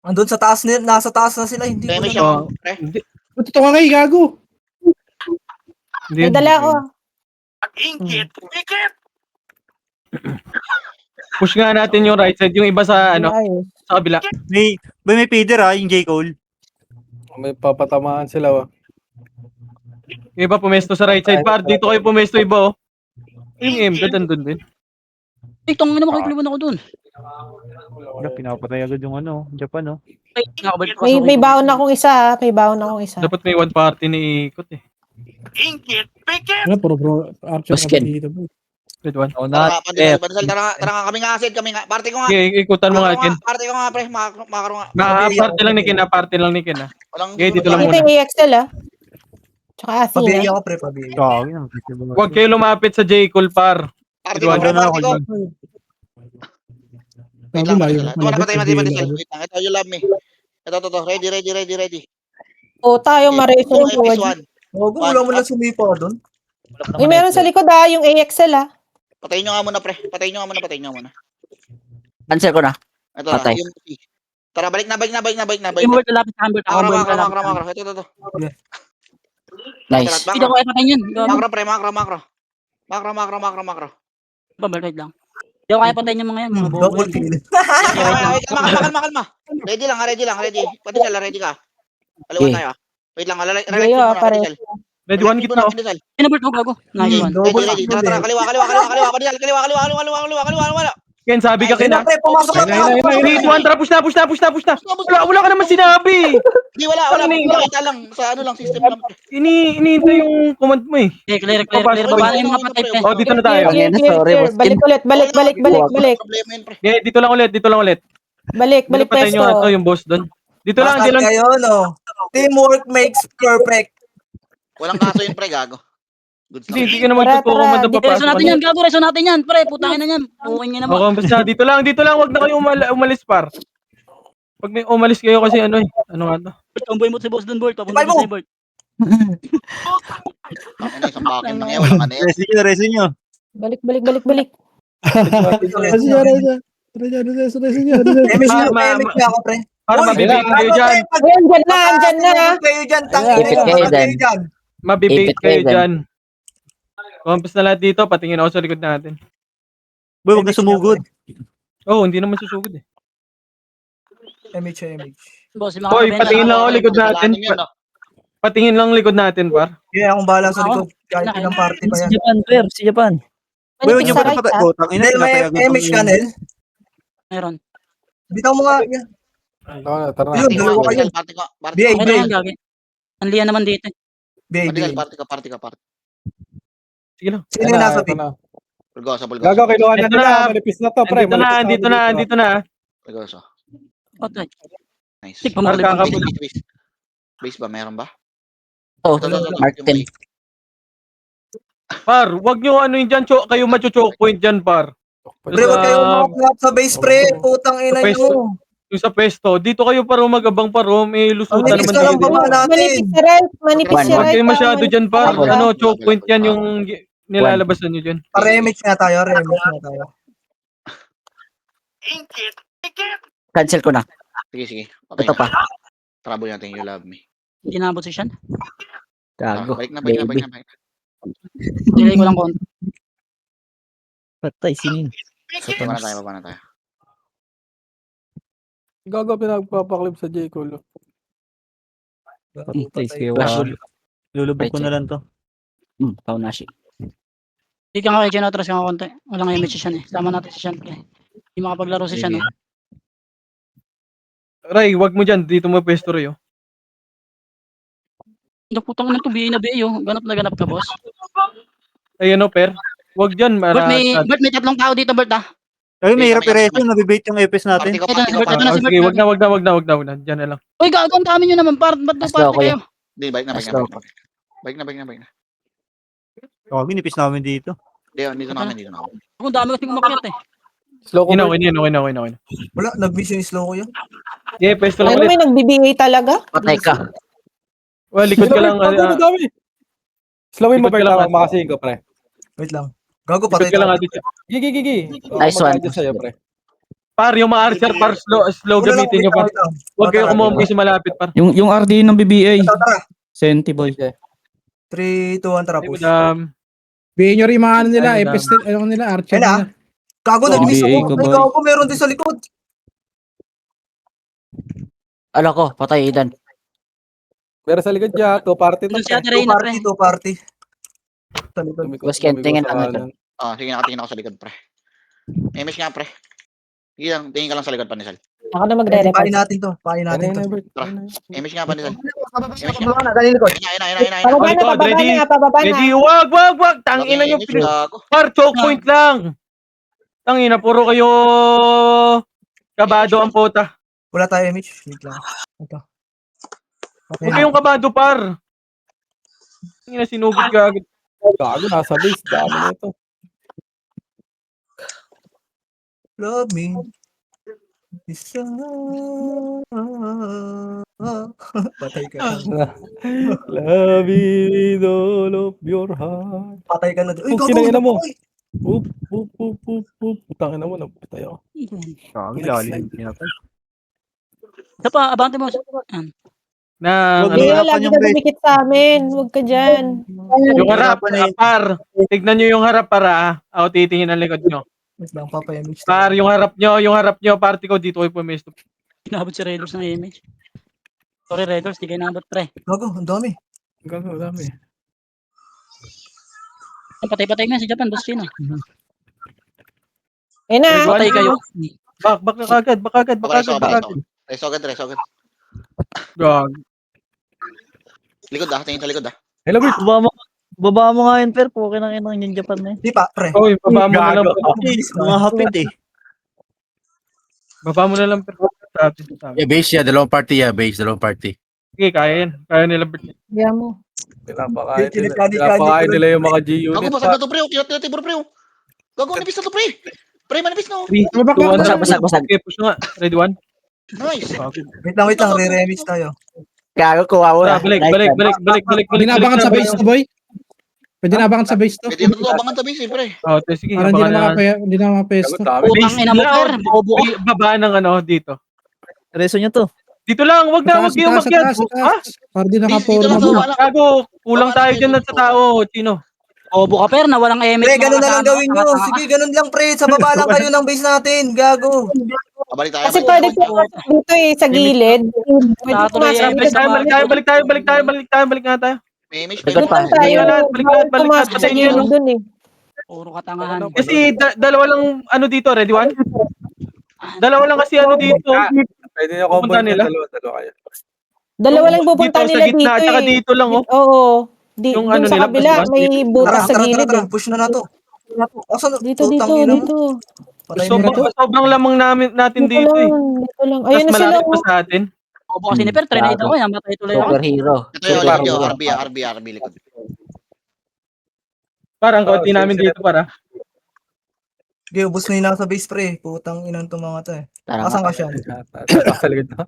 Andun sa taas nasa taas na sila, hindi ko Famous na. ako, Oh, pre. Hindi. Ba't ito ka ngayon, gago? Hindi May yun. dala ko. Push nga natin yung right side. Yung iba sa, Ayos. sa kabila. May feeder yung J. Cole. May papatamaan sila. Yung iba pumesto sa right side. Par, dito kayo pumesto iba, oh. Yung MD, andun din. Ay, tong ina, makikiliban ako dun. Pinapatay agad yung Japan, Ay, nakabalik pa May baon akong isa, ah. May baon akong isa. Dapat may one party na ikot, eh. Wala, puro bro. Archer ka Basket. dito, bro. Red one. Oh, Tara not nga, pandesal, pandesal. Tara nga, kami nga, Sid, kami nga. Party ko nga. Okay, ikutan mo nga, Ken. Party ko nga, pre. Makaro nga. Party lang ni Ken, party lang ni Ken, ah. Walang Okay, dito lang Ito muna. yung EXL, ah. Tsaka Pabili Athena. ako, pre, pabili. Huwag kayo lumapit sa J. Cole, par. Party ko, pre. Party ko. Wait lang, Gago, layo. Tuwa na patay, mati, Wait lang. Ito, you love me. Ito. Ready. O tayo, mareso yung Episode forward. 1. Huwag wala mo lang sumipa doon. Uy, meron sa likod, ah, yung AXL, ah. Patayin nyo nga muna, pre. Patayin nyo nga muna. cancel ko na. Ito, Patay. yung Tara, balik na. Yung word lapit sa Humbert. Makro. Ito. Nice. Hindi ako ay patayin yun. Gago. Makro, pre. Makro. Babalik lang. Hindi ako kaya patayin yung mga yan. Mga bobo Double yan. kill. Kalma. Ready lang. Pandesal, ready ka. Kaliwan Okay. tayo. Wait lang, relax Gayo, muna, pare. Pandesal. Red one, gitna, oh. Pandesal. Pinabert ko, gago. Nice one. Ready. Tara, kaliwa. Pandesal, kaliwa. Ken, sabi ka, Ken, Kaya ah. pre, pumasok ka. Three, two, one, tara, push na. Wala ka naman sinabi. Di, wala. Ano yun? Nakita lang. Sa ano lang, system lang. Iniintay yung command mo, eh. Okay, clear. Papasok Baba ko. na yung mga patay, pre. Oh, dito na tayo. Clear. Sorry, boss. Balik ulit, balik. Problema yun, pre. Okay, dito lang ulit. Balik Patay pesto. nyo yung boss doon. Dito lang, Bakal kayo, no? Teamwork makes perfect. Walang kaso yun, pre, gago. Good stuff. Hindi ka na Tara, magtutukomand na tara. Reso papasok. natin yan, gago. Reso natin yan, pre. Putangin na yan. Okay nga naman. Okay, basta dito lang, wag na kayo umalis, par. Pag may umalis kayo kasi ano nga to? Tomboy mo si boss dun, Bert. Tapos Ibay mo. si Bert. Ano, isang bakin lang yan. Walang ano yan. Resin nyo. Balik. Kasi Emish Ma- na ako, pre. Para Uy, mabibait kayo ano, dyan. pre, Ayan, andyan na. kayo dyan, tangina Ipit yung kayo mga kayo dyan. Mabibait Ipit kayo kayo dyan. Compass na lahat dito, patingin ako sa likod natin. Boy, huwag na sumugod. Oh, hindi naman susugod, eh. MH. Boss, yung mga Hoy, kabenta. patingin lang ako likod natin. Kasalanan yun, no? Patingin lang likod natin, par. Kaya akong bahala sa likod. Kahit ilang party pa yan. Si Japan. Boy, huwag nyo Sa ba right, patay? ah. Tang ina, Dahil may pinatay agad MH ka, Nel. Meron. Bitaw mo nga. yan. Tara na. Yun, Party ko, dalawa kayo. Party ko. BA. Ano yan, gagi? Ang liyan naman dito. Baby. Party ka. Sige lang. Sino yung nasa pick? Bulgosa. Gago, kinuha na Ito nila. na. Malipis na to, pre. Andito na. Bulgosa. Patay. Nice. Sig, pamarali Marka ka pa. muna. Base ba? Meron ba? Oh, Ito, Martin. Par, wag nyo ano yun dyan, kayo macho-choke point dyan, par. Pre, huwag kayo umaklap sa base, pre. Putang ina Sa pwesto. nyo. Yung sa pesto, dito kayo para magabang paro, may Ang lusutan nipis naman na lang dito. baba natin. Manipis si Huwag right. kayo masyado dyan, par. Wala. Ano, choke point yan yung nilalabasan nyo dyan. Pa-remix na tayo. Cancel ko na. Sige. Ito pa. Trouble natin you love me. Hindi nabot si Sean. Gago. Balik na. Baby. Delay ko lang konti. Patay, sinin. Baba na tayo. Gago pinagpapaklip sa J. Cole. Patay, sige. Lulubog ko na lang to. Paunashi. Hindi ka nga kay Jen atras ka nga konti. Walang image si Sean eh. Sama natin si Sean. Hindi makapaglaro si Sean. Sige. Ray, wag mo dyan. Dito mo pwesto, Ray. Oh. Naputang na to, BA na BA oh. Ganap na ganap ka, boss. Ay, ano, Per? Wag dyan. Bert, may tatlong tao dito, Bert ah. Ay, may reparation. Nabibait yung EPS natin. Ito na si Bert. Sige, wag na. Dyan na lang. Uy, gago, ang dami nyo naman. Ba't doon parte kayo? Hindi, balik na. Oh, binipis namin dito. Dito namin. Ang dami kasi kumakyat eh. Slow ko. Okay na. Wala, nag-miss yung slow ko yun. Yeah, pwesto lang Ano, ulit. may nagbibigay talaga? Patay ka. Well, likod ka lang. Gago, dami. Slowin mo, Likod ka Bert. lang, Ako ate. makasihin ko, pre. Wait lang. Gago, Likod patay ka lang, tayo. Ate. Gigi. Nice one. Sa'yo, pre. Par, yung mga archer, par, slow Wala lang, gamitin nyo, par. wait lang. Huwag kayo Tara, kumumpi sa malapit, par. Yung RD ng BBA. Tara. Senti boy. 3, 2, 1, tara, push. Bihin nyo rin yung mga ano nila, Ano EPS, ano nila, Archer Ayun, nila. Gago, nag-miss NBA ako. ko, Ay, boy. gago, meron din sa likod. Ala ko, patay Idan. Meron sa likod niya. Two party to, Doon si pre. Ate Reyna, pre. Two party. Sa likod. Boss Ken, tingin sa ano kanan. Sige, nakatingin ako sa likod, pre. Image nga, pre. Sige lang, tingin ka lang sa likod, Panisal. Ako na Pain magre-report. natin to. Pain natin to. Bert. Image nga, Panisal. Pababa na, dali likod. Ayun. Pababa na, Likod, pababa ready? na, pababa na. Ready? Wag! Tangina nyo, Image, gago. par, choke point lang. Tangina, puro kayo kabado ang puta. Wala tayo, image. Wait lang. Ito. Okay. Huwag kayong kabado, par. Tangina, sinugod ka agad. Gago, nasa base. Dami na ito. Love me. Isa. Patay ka. Love it with all of your heart. Patay ka na. Uy, Kung gago. kinangina mo. Uy. Oop. Putangin na mo. Napatay ako. Kami, lalim. Ito pa, abante mo. Na, Wag Hindi, Hirapan lagi yung ka break. dumikit sa amin. Huwag ka dyan. yung harap, Hirapan na yun. par. Tignan nyo yung harap para. Ako titingin ang likod nyo. Wait lang, papa-image. Par, yung harap nyo, party ko dito kayo pumesto. Inabot si Raiders ng image. Sorry, Raiders, di kayo nabot, pre. Gago, ang dami. Gago, dami. Patay-patay nga si Japan, boss Chino. Eh na. Patay kayo. Bak agad. Reso agad. Gag. Likod tingin sa likod Hello, Bert. Baba mo nga yun, per. Pukin ang inang yung Japan na yun. Di pa, pre. Oy, baba mo na lang. Mga hapit eh. Baba mo na lang. Yeah, base yeah, dalawang party. Sige, kaya yan. Kaya nila. Kaya mo. Pinapakain nila yung mga G-unit. Gago, basag na to, pre. Kaya tibor, pre. Gago, manipis na to, pre. Pre, manipis na. Basag. Okay, push nga. Ready, one? Nice. Wait lang, re-remix tayo. Gago, kuha mo na. Balik. Pwede na abangan sa base to, boy. Pwede na abangan sa base to. Pwede na to abangan tabi, pre. Sige. Para hindi na makapesto. Gago, dami. Putang ina mo, per. Bobo ka. Baba ng dito. Reso nyo to. Dito lang, wag kayong makyat. Ha? Para di Dito nakaporma lang mo. to, Gago, kulang tayo dyan sa tao, Chino. Bobo ka, per, na walang image. Pre, ganun na lang gawin nyo. Sige, ganun lang, pre. Sa baba lang kayo ng base natin. Gago. Balik tayo. Kasi pwede po dito eh, sa gilid. Pwede po Tatuloy nga sa yan. Balik nga tayo. May image, Likod pa. tayo. Balik lahat. Pumasok sa Patayin nyo. gilid dun eh. Puro katangahan. Kasi dalawa lang dito, ready one? Dalawa lang kasi dito. Pwede nyo Pupunta combo nila. dalawa kayo. Dalawa lang pupunta Dito, nila sa gitna, dito tsaka eh. dito lang, oh. Oo. Yung Dun sa nila, kabila, pas- may butas sa gilid eh. Push na to. Asan? Dito. Patay mo na to. Sobrang lamang natin Dito dito eh. lang. Mas Ayun na sila. malapit pa sa atin. Bobo kasi ni Per, trinate ako. Yan, matay tuloy ako. Superhero. Ito yung likod nyo. RB likod. Parang kaunti namin dito para. Okay, ubos na yung nasa base, pre. Putang inang to mga to eh. Tara Asan nga. ka siya? Sa likod na.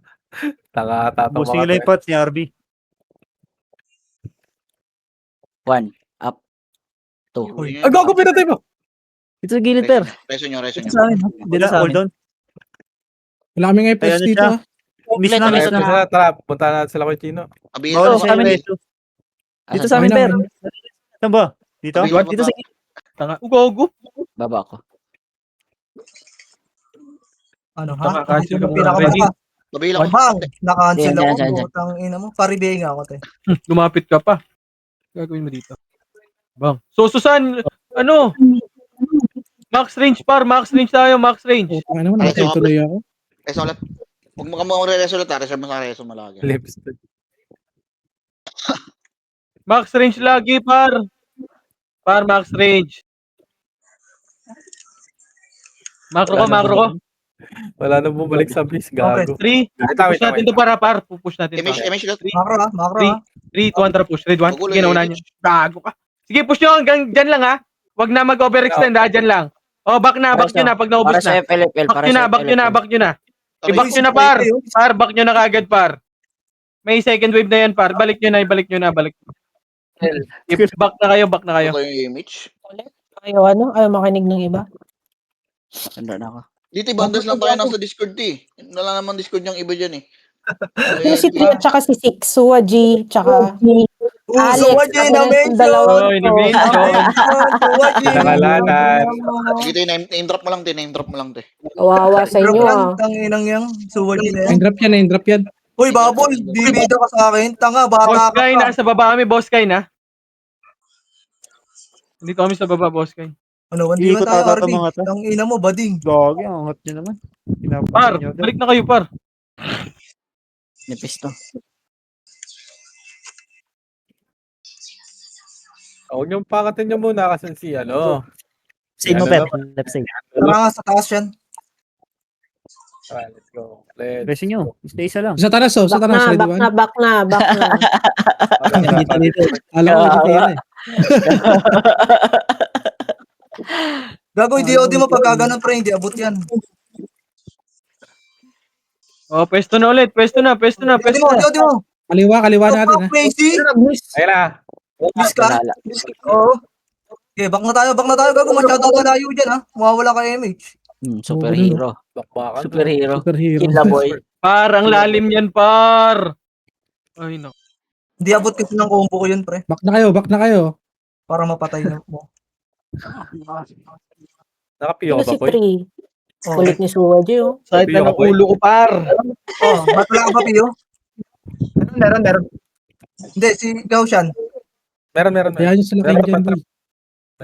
Taka-tatawa Busing nila yung pots ni RB. 1, up, 2. Uy. Ay, gago, pinatay mo! Ito sa gilid, per. Reso nyo. Ito sa amin. Dito sa Hold amin. on. Wala kaming EPS Ayan na dito. siya. Miss na, miss na. Tara, tara, punta na sila kay Chino. Abihin Bawal mo sa kami. reso. Dito sa amin, Okay Per. lang. Saan ba? Dito? Abihin mo Dito pa. sa Tanga. Ugo. baba ko. Ano ha? Naka-cancel ka muna, Pinakamata. ready? Abihin ako. Bang! Na-cancel Yan, yan, ako. yan, yan. Putang ina mo. Paribay nga ako, te. Lumapit ka pa. Gagawin mo dito. Bang. So, Susan, ano? Max range max range tayo, max range. Putang ina mo, namatay tuloy ako. Reso ulit. Huwag mo ka mo reso ulit ha. Reserve mo sa reso mo lagi. Lipstick. Max range lagi, par. Par, max range. Macro ko. Wala na bumalik sa base, gago. 3. Push natin to para, par. Push natin to. Emish ulit. Makro ha, makro ha. 3, 2, 1, push. Red 1. Magulo Sige, nauna nyo. Gago ka. Sige, push nyo hanggang dyan lang, ha. Huwag na mag-overextend, ha. Dyan lang. Oh, back nyo na pag naubos Para sa na. FLFL. Back nyo na. I-back nyo na, par. Par, back nyo na kagad, par. May second wave na yan, par. Balik nyo na. I-back na kayo. Ako yung image. Ayaw makinig ng iba. Sanda na ako. Dito, bundles lang tayo nasa Discord eh. Wala naman Discord yung iba dyan eh. Yung si Trio, tsaka si Six, Sua G, tsaka Alex. Suwa G na mention. Dalawa. Oy, na-mention. Suwa G. Nakalanan. Dito, name drop mo lang, te. Kawawa sa inyo, ah. Tanginang yang. Suwa G na yan. Name drop yan. Uy, babol. Bibida ka sa akin. Tanga, bata Boss ka Guy, pa. nasa baba kami, Boss Guy, na. Dito kami sa baba, Boss Guy. Ano, Hindi hindi ko ba tayo, tatata RB? mga to. Tangina mo, bading. Gagi, ang angat nyo naman. Par, balik na kayo, par. Nipis to. Huwag niyong pakatin niyo muna kasi si Save mo, Ano Per. naman? Left side. Tara nga sa taas yan. Let's go. Let's Reso nyo. Isa lang. Sa taras, oh. Sa taras, ready one. Back na. Dito. Alam ko, dito yan eh. Gago, hindi ako di mapagkaganon, pre. Hindi abot yan. Oh, pwesto na ulit. Pwesto na. Di mo. Kaliwa natin, ha. Crazy. Ayun na. Miss ka? Oo. Okay, back na tayo. Gago, masyado malayo dyan, ha. Mawawala ka MH. Superhero. Bakbakan. Superhero. Superhero. Killa boy. Par, ang lalim yan, par. Ay, no. Hindi abot kasi ng combo ko yun, pre. Back na kayo. Para mapatay na mo. Nakapiyo Ito ka si ba, boy? Tri. Oh, Kulit ni Sua G, oh. Side na ng ulo ko, par. matala ka pa, Pio? Meron. Hindi, si Gaushan. Meron. Kaya nyo sila kayo dyan, boy.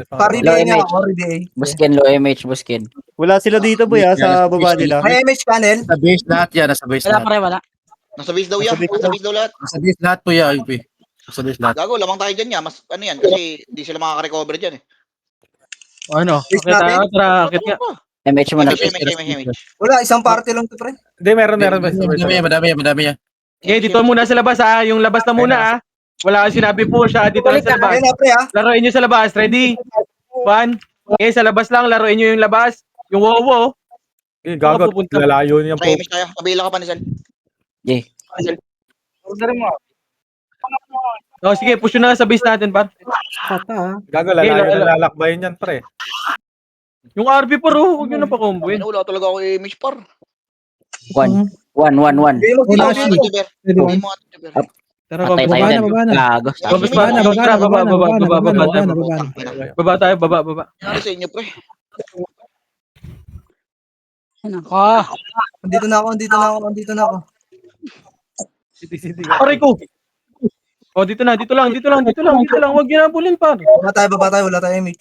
Paribay nga ako, RBA. Buskin, low MH, buskin. Wala sila dito, boy, sa baba nila. May MH panel. Sa base lahat yan, nasa base Wala lahat. pare, wala. Nasa base daw yan. Nasa base daw lahat. Nasa base lahat po yan, UP. Nasa base lahat. Gago, lamang tayo dyan yan. Mas ano yan, kasi di sila makaka-recover dyan eh. Ano? Base Akit tayo, natin? tara. Akit nga. MH mo na. MH. Wala, isang party lang to, pre. Hindi, meron. Madami yan. Okay, dito muna sa labas, ha. Yung labas na muna, ha. Wala kang sinabi po siya. Dito lang sa labas. Ayun na, pre, ha. Laruin nyo sa labas. Ready? 1. Okay, sa labas lang. Laruin nyo yung labas. Yung wow. Gago, Pupunta. lalayo niyan po. Pre, MH tayo. Kabila ka pa ni Sal. Yeah. Oh, sige, push nyo na sa base natin, par. Kata, ah. Gago, lalayo na lalakbayin yan, pre. Yung RB, par, oh. Huwag nyo na pa-comboin. Wala talaga ako MH par. 1. Hindi mo Wala sinabi siya. mo. Ready one. Tara, Patay baba. tayo baba dyan. na. Gago. Baba tayo, baba. Ano sa inyo, pre? Nako. Andito na ako. City. Aray ko. Oh, dito lang. Huwag nyo na bulin, par. Baba tayo, wala tayo MH.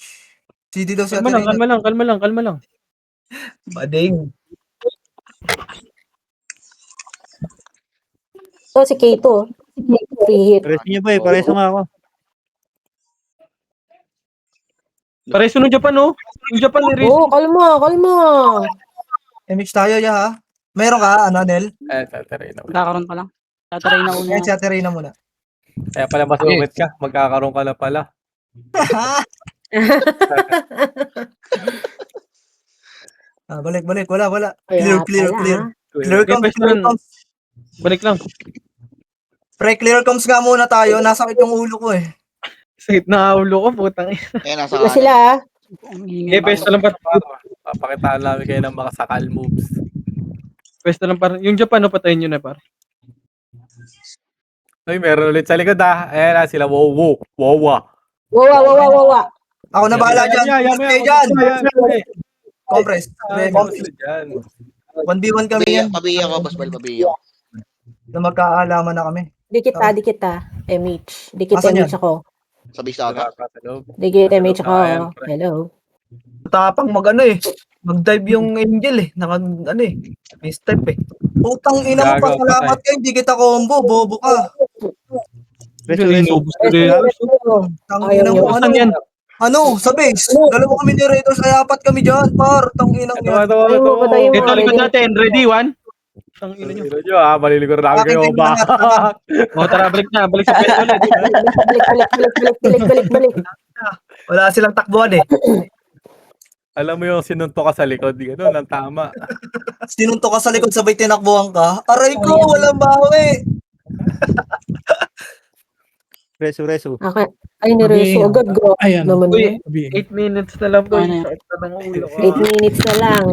CD daw siya. Kalma lang. Bading. Ito si Kato. Free hit. Reso nyo, boy. Pareso nga ako. Pareso nung Japan, oh. Yung Japan, Oh, kalma. MH tayo, ya, ha. Meron ka, Nel? Tataray na. Kakaroon pa lang. Tataray na una. Kaya si Ate Reyna muna. Kaya pala masungit ka. Magkakaroon ka na pala. Balik. Wala. Kaya Clear. pala, Clear comes. Balik lang. Pre, clear comes nga muna tayo. Nasakit yung ulo ko, eh. Sakit na ulo ko, putang. Eh, nasa Wala sila, ah. Ang ingay Okay, pesto lang, par. Papakitaan namin kayo ng mga sakal moves. Pwesto lang par. Yung Japan, no, patayin nyo na par. Ay, meron ulit sa likod Ayan na sila. Wow. Wawa. Ako na bahala dyan. Kayo dyan. Compress. Dyan. 1v1 kami yan. Pabiya ko, boss Bal, pabiya. Na magkaalaman na kami. Di kita. MH. Di kita Asan MH yan? ako. Sa Bisaga. Di kita MH ako. Ayan, pre. Hello. Tapang mag-dive yung Angel may step Putang ina mo, Gago, pasalamat kayo, hindi kita combo, bobo ka. Reso, Yung reso. inubos ko rin. Tangina mo, Saan yan? sa base. Dalawa kami ni Raiders, ay apat kami dyan, par. Tangina Ito, yan. Patayin mo. Ito, likod natin. Ready, one? Ang ina nyo. Tingnan nyo maliligo na Akin kayo din ba? lahat. O, tara, balik na. Balik sa pwesto ulit. Balik. Wala silang takbuhan Alam mo yung sinunto ka sa likod, gano'n, ang tama. Sinunto ka sa likod, sabay tinakbuhan ka. Aray ko, walang bawi. Reso, reso. Okay. Ay, nireso. Agad go. Ayan. Naman Uy, yun. 8 minutes na lang, boy. Ano? Sakit na ng ulo ko. 8 minutes na lang.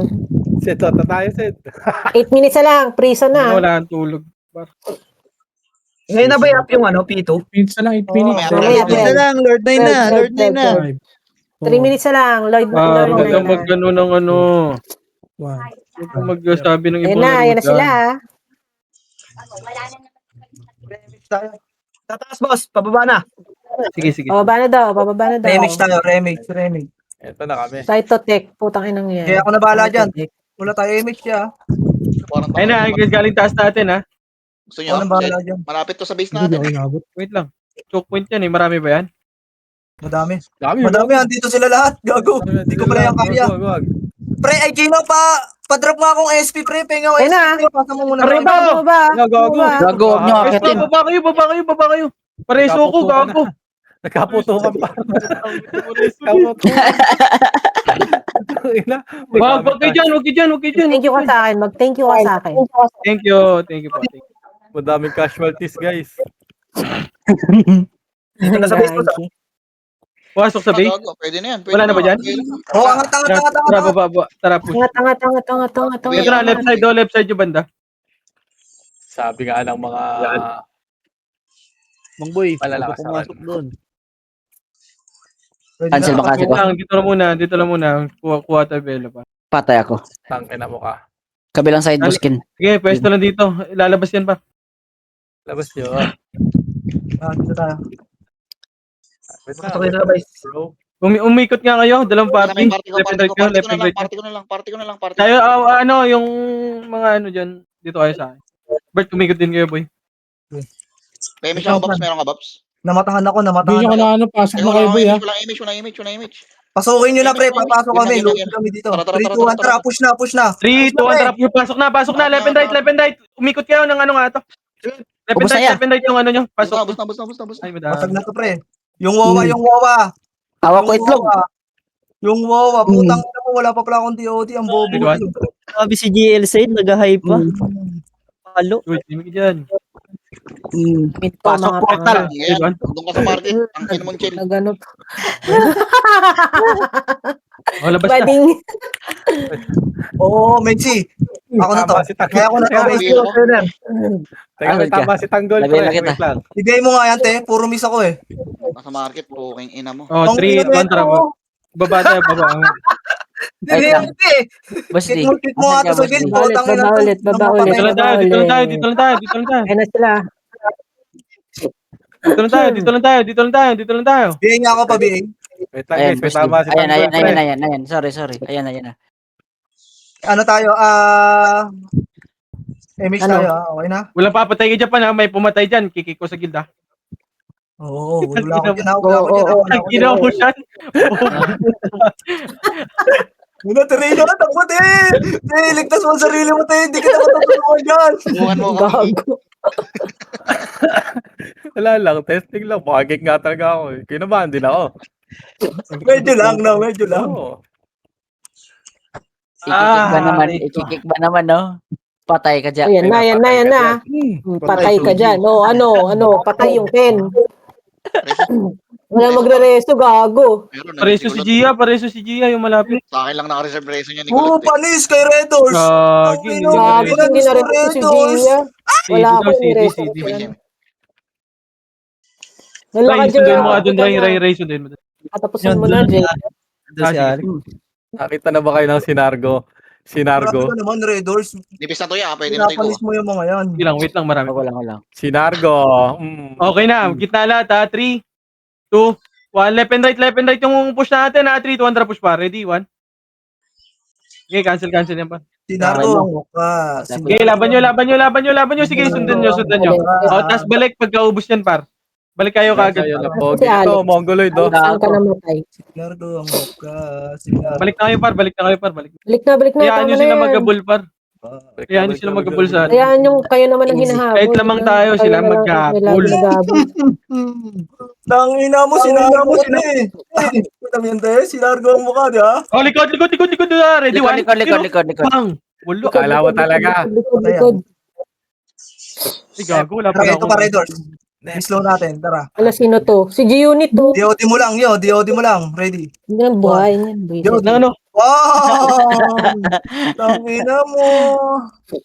Set, tayo, set. 8 minutes na lang. Prisa na. Wala ang tulog. Ngayon na ba i-up yung P2? Minutes na lang, 8 minutes. meron Mamaya, Lord 9 na lang, Lord 9 na, Lord 9 na. 3 minutes na lang. Lloyd Huwag na. kang mag-ano ng ano. One. Huwag kang magsabi ng Ayan ibang na ano sila. Tayo. Tataas, boss. Pababa na. Sige. Pababa na daw. Remix tayo, remix. Ito na kami. Cytotech. Putang inang yan. Kaya ako na bahala dyan. Cytotech. Wala tayo image siya. Parang Ayun na, galing taas natin, ha? Gusto nyo? Ako na bahala dyan. Malapit to sa base Hindi natin. ako inabot. Wait lang. Choke point yan, eh. Marami ba yan? Madami. Dami, Andito sila lahat. Gago. Hindi ko pala yung kaya. Wag. Pre, ay Gino pa-drop nga akong SP, pre. Penga ko Ayun SP. na. Pasa mo muna. Aray, tayo. ba? Gago. Gago, huwag nyo Basta, akitin. baba kayo. Pareso ko, gago. Nagkaputukan pa. Huwag kayo dyan. Thank you ka sa akin. Mag-thank you ka sa akin. Thank you po. Madaming casualties, guys. Dito na sa base ko. Pasok sa base. Pwede na yan. Wala na ba dyan? Oh, angat. Tara, baba. Tara, push. Angat. Ito na, left side yung banda. Sabi nga ng mga Mang boy, Malalakas huwag ka pumasok doon. Cancel ba kasi ko? Dito lang muna. Kuha tayo belo pa. Patay ako. tangina mo ka. Kabilang side buskin. Sige, pwesto lang dito. Ilalabas yan pa. Labas nyo. Dito tayo. Wait Pasok kayo na, base. bro. Umikot nga kayo. Dalawang party. Party ko na lang. Tayo, yung mga ano dyan. Dito kayo sa akin. Bert, umikot din kayo, boy. Pemish ako, Babs. Meron ka, Babs? Namatahan ako. Hindi nyo na pasok na kayo, boy, ha? Walang image. Pasukin nyo na, pre. Papasok kami. Load kami dito. 3, 2, 1, tara. Push na. 3, 2, 1, tara. Pasok na. Left and right. Umikot kayo ng ano nga to. Ubus na yan. Left and right yung ano nyo. Pasok. Bus na. Ay, madami. Pasag na to, pre. Yung wawa. Awa ko itlog. Yung wawa. Putang ina mo. Wala pa pala akong DOD. Ang bobo. Ikaw, Sabi si GL Said, nag-hype pa. Halo. Uy, timig dyan. Pasok portal. Yan. Doon ka sa market. Ang kinamon chill. Nagano. Labas na. Bading. Oo, Menchi. Ako na to. Tama si Tanggol. Kaya ako na to. Base ko, Turner. Tama si Tanggol. Nabila pre. kita. Wait lang. Bigay mo nga yan, te. Puro miss ako eh. Nasa market, puking ina mo. Oh, 3, 2, 1, tara. Baba tayo, baba. Bigay yan, te. Boss D. Kit mo nga to sa guild. Putang ina to. Baba ulit. Dito lang tayo. Ayun na sila. Dito lang tayo. Bigay nga ako pa, bigay. Wait lang, Ayan, guys. May boss D. tama si Ayan. Tanggol. pre. Ayan. Sorry. Ayan na. Ano tayo? MH Ano? tayo. Okay na? Walang papatay ka dyan pa na may pumatay dyan. Kikik ko sa gilda. Oo, wala ako dyan. Wala ako dyan. Ang ginawa mo siya. Muna, Terino. Takbo, te. Te, ligtas mo ang sarili mo, te. Hindi kita matutulungan dyan. Bukan mo. Gago. Wala lang. Testing lang. Pakagig nga talaga ako. Kinabahan din ako. Medyo lang, no? Medyo lang. Oo. Ikikik ba naman, no? Patay ka dyan. Ayan na. Patay ka dyan. Patay yung Ken. Wala magre-resto, gago. Pero Pareso si Gia, pareso si Gia yung malapit. Sa akin lang naka-reserve reso niya ni Oo, Kulot. panis kay Red Doors. Gagi, Ang hindi ina, Gago, na hindi na-resto si Gia. Wala ako CD, ni-resto. CD. Wala ka, Ray, Jay. sundin mo nga doon, Ray, sundin mo doon. Katapusin mo na, Jay. Ito si sige. Alex. Nakita na ba kayo ng Sinargo? Grabe Sinargo? ka naman, Red Doors. Nipis na to ya, pwede na tayo Pinapanis mo yung mga yan. Wait lang, marami. Wala. Sinargo. Okay na, gitna lahat ha. 3, 2, 1. Left and right yung push natin ha. 3, 2, 1, push pa. Ready? 1. Okay, cancel yan pa. Sinargo ang mukha. Okay, laban nyo. Sige, sundan nyo. Tapos balik pagkaubos yan, par. Balik kayo kagad. Kayo na Si pogi. Alex. Ito, Mongoloid, oh. Saan ka namatay? Sinargo ang mukha. Sinargo. Balik na kayo, par. Balik Balik na. Hayaan Tama nyo na sila yan. magabol, par. Hayaan nyo sila magabol sa atin. Hayaan yung kayo naman ang hinahabol. Kahit lamang tayo, Kayo sila na lang magkabol. naghabol. Tangina mo, sinargo mo eh. Kita mo yun, te? Sinargo ang mukha, di ba? Oh, likod. Ready? 1. Likod. Bang! Walo. Kala mo talaga. Likod. Ay, gago. Wala pa Tara, na ito ako. pa, Red Doors. Slow natin, tara. Ala, sino to? Si G-Unit to. DOD mo lang, DOD mo lang. Ready? Hindi ang buhay niyan. DOD. Ano? Wow! Tangina mo.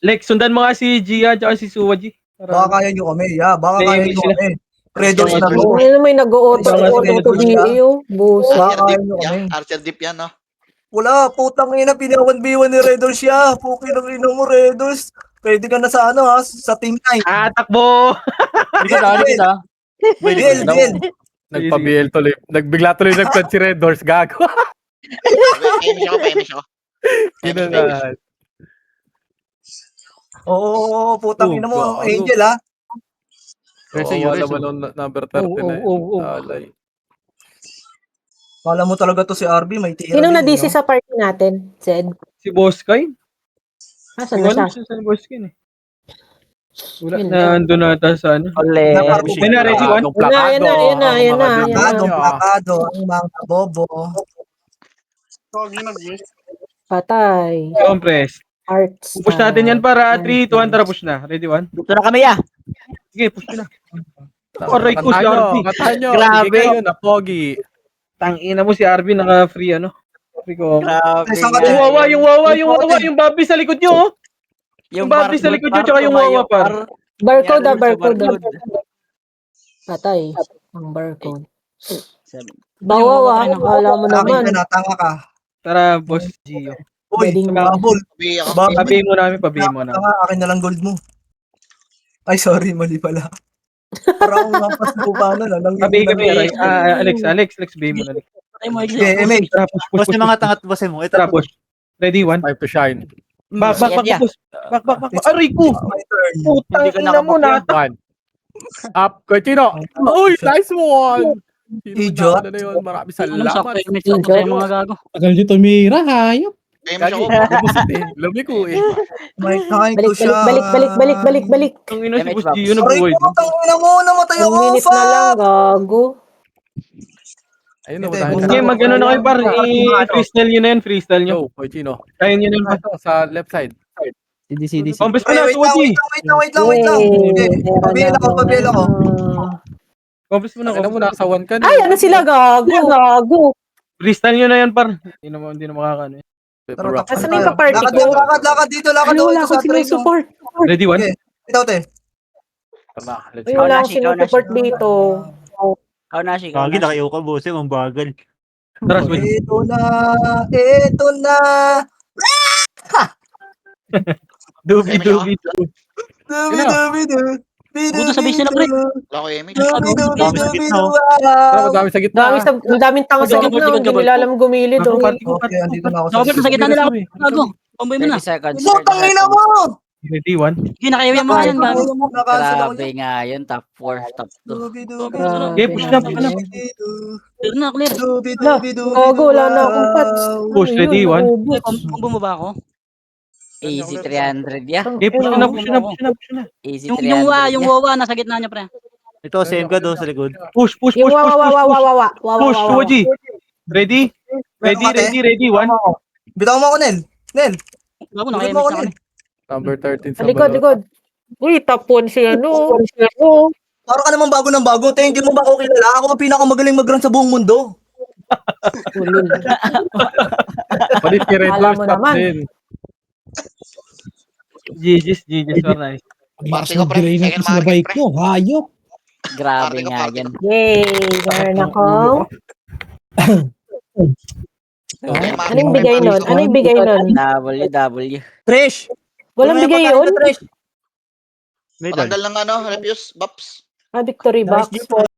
Lex, sundan mo nga si Gia at si Suwaji. Baka kaya nyo kami, baka Hindi, kaya hindi nyo sila. kami. Red Doors na to. Ano may nag-auto Red to Doors BA na. yung busa. Baka kaya nyo kami. Archer Deep yan, no? Wala, putang ina, pinawan-biwan ni Red Doors siya. Pukin ang ina mo, Red Doors. Pwede ka na sa ano ha, sa team 9. Takbo! Deal. Nagpa-BL tuloy. Nagbigla tuloy nag-plant si Red Doors. Gago. Pemish ako. Sino na? Oo, putang ina mo, gago. Angel ha. Oo, wala ba nung number 30 na yun? Alay. Kala mo talaga to si RB, may tira Sino din, na-DC no? sa party natin, Zed? Si Boss Kay? Asan Hindi ko na alam siya? siya sa Boss Kay eh. Wala, Yun nandun na ata sa ano. Ole. May na, ready? 1? Ayan na. Plakado, ang mga bobo. Patay. Compress. Arts. Push natin yan para 3, 2, 1, tara push na. Ready, 1? Dito na kami, Sige, push na. Aray ko si RB. Katahan nyo. Grabe. Sige kayo na, pogi. Tangina mo si RB naka-free ano. Free ko. Grabe. Isang Yung wawa, yung Bobby sa likod nyo, oh. Yung Bobby sa likod nyo, tsaka yung wawa par. Barcode. Patay. Ang barcode. Bawawa. Akala mo Akin naman. ka na, tanga ka. Tara, boss Gio. Uy, Pwedeng- babol. Pabihin mo namin, pabihin mo namin. Tanga, akin na lang gold mo. Ay, sorry, mali pala. Parang mapas mo pa na lang. Pabihin kami, Alex, bihin mo na. Alex. Patay mo, Exo. Okay, MA. Tara, push. Boss yung mga tangat boss mo. Ito. Tara, push. Ready, 1. Time to shine. Back, push. Back. Aray ko! My turn. Putang ina mo na. One. Up, Coutinho. Uy, nice one. Idiot. Ano na yun? Maraming Anong sakto salamat. yung sakto kayo mga gago? Tagal dito tumira, hayop. Pemish ako. Lumiko eh. May time to shine. Balik. Ang ina si boss Gio na Aray buhay. ko, tangina mo, namatay 1 ako. minute na lang, gago. Ayun na, Hindi, unahin hindi. ka Sige, na. mag-ano na kayo par. I-freestyle nyo na yan, freestyle nyo. Yo, Coutinho. Kaya nyo na yun. Ito, sa left side. CD. Compass mo Ay, na, wait Suwaji. lang. Okay, pabiel ako. Compass mo na. Ano mo, nasa 1 ka na. Ay, ano sila, gago. Freestyle nyo na yan par. Hindi na makakano yan. Paper rock. Asan na yung pa-party ko? Lakad dito, lakad Ano, dito wala sa akong train. sinusupport. Ready, 1? Okay. Ito, te. Tama, let's Ay, go. wala akong sinusupport dito. Kaunashi. Kagi nakayo ka boss ang bagal. Tara, Suwaji. Ito na. Dubi. Dubi. Buto sa base nila, pre. Wala ko Emi. Tara, madami sa gitna. Ang daming tanga sa gitna. Hindi nila alam gumilid. oh. Okay, andito na ako Sa kapit, sa gitna nila ako. Gago. Bomboy mo na. 30 seconds. Putang ina mo! Ready, 1? Hindi na kayo yung mga yan, gago. Grabe nga yun. Top 4, top 2. Okay, push na. Clear na, clear. Gago, wala na akong pats. Push, ready, 1? Bombo mo ba ako? Easy 300 yan. Okay, push na. Easy Yung 300 yung wawa, nasa gitna niya, pre. Ito same ka do sa likod. Push. Yung wawa. Push, Suwaji. Ready, 1? Bitaw mo ako, Nel. Gago, Bitaw nakaya mo ako, na Nel. kami. Number 13 sa Likod. Uy, top 1 siya, no? Para ka naman bago ng bago, te. Hindi mo ba ako kilala? Ako ang pinakamagaling mag-run sa buong mundo. Ulul. Palit si Red Alam Horse mo top naman. din. GG's, for nice. Paglakas Party ko, pre. mag-delay ng Second sa market, bike pre. mo, hayop. Grabe Party ko, nga party yan. ko. Yay! Meron ako. Second market, Anong pre. bigay Party nun? ko. Anong bigay nun? WW. Trish! Walang Ano bigay yung yun? patalo, Trish? Medal. Patanggal ng ano, refuse, Bops. Ah, victory box. Nice, G4.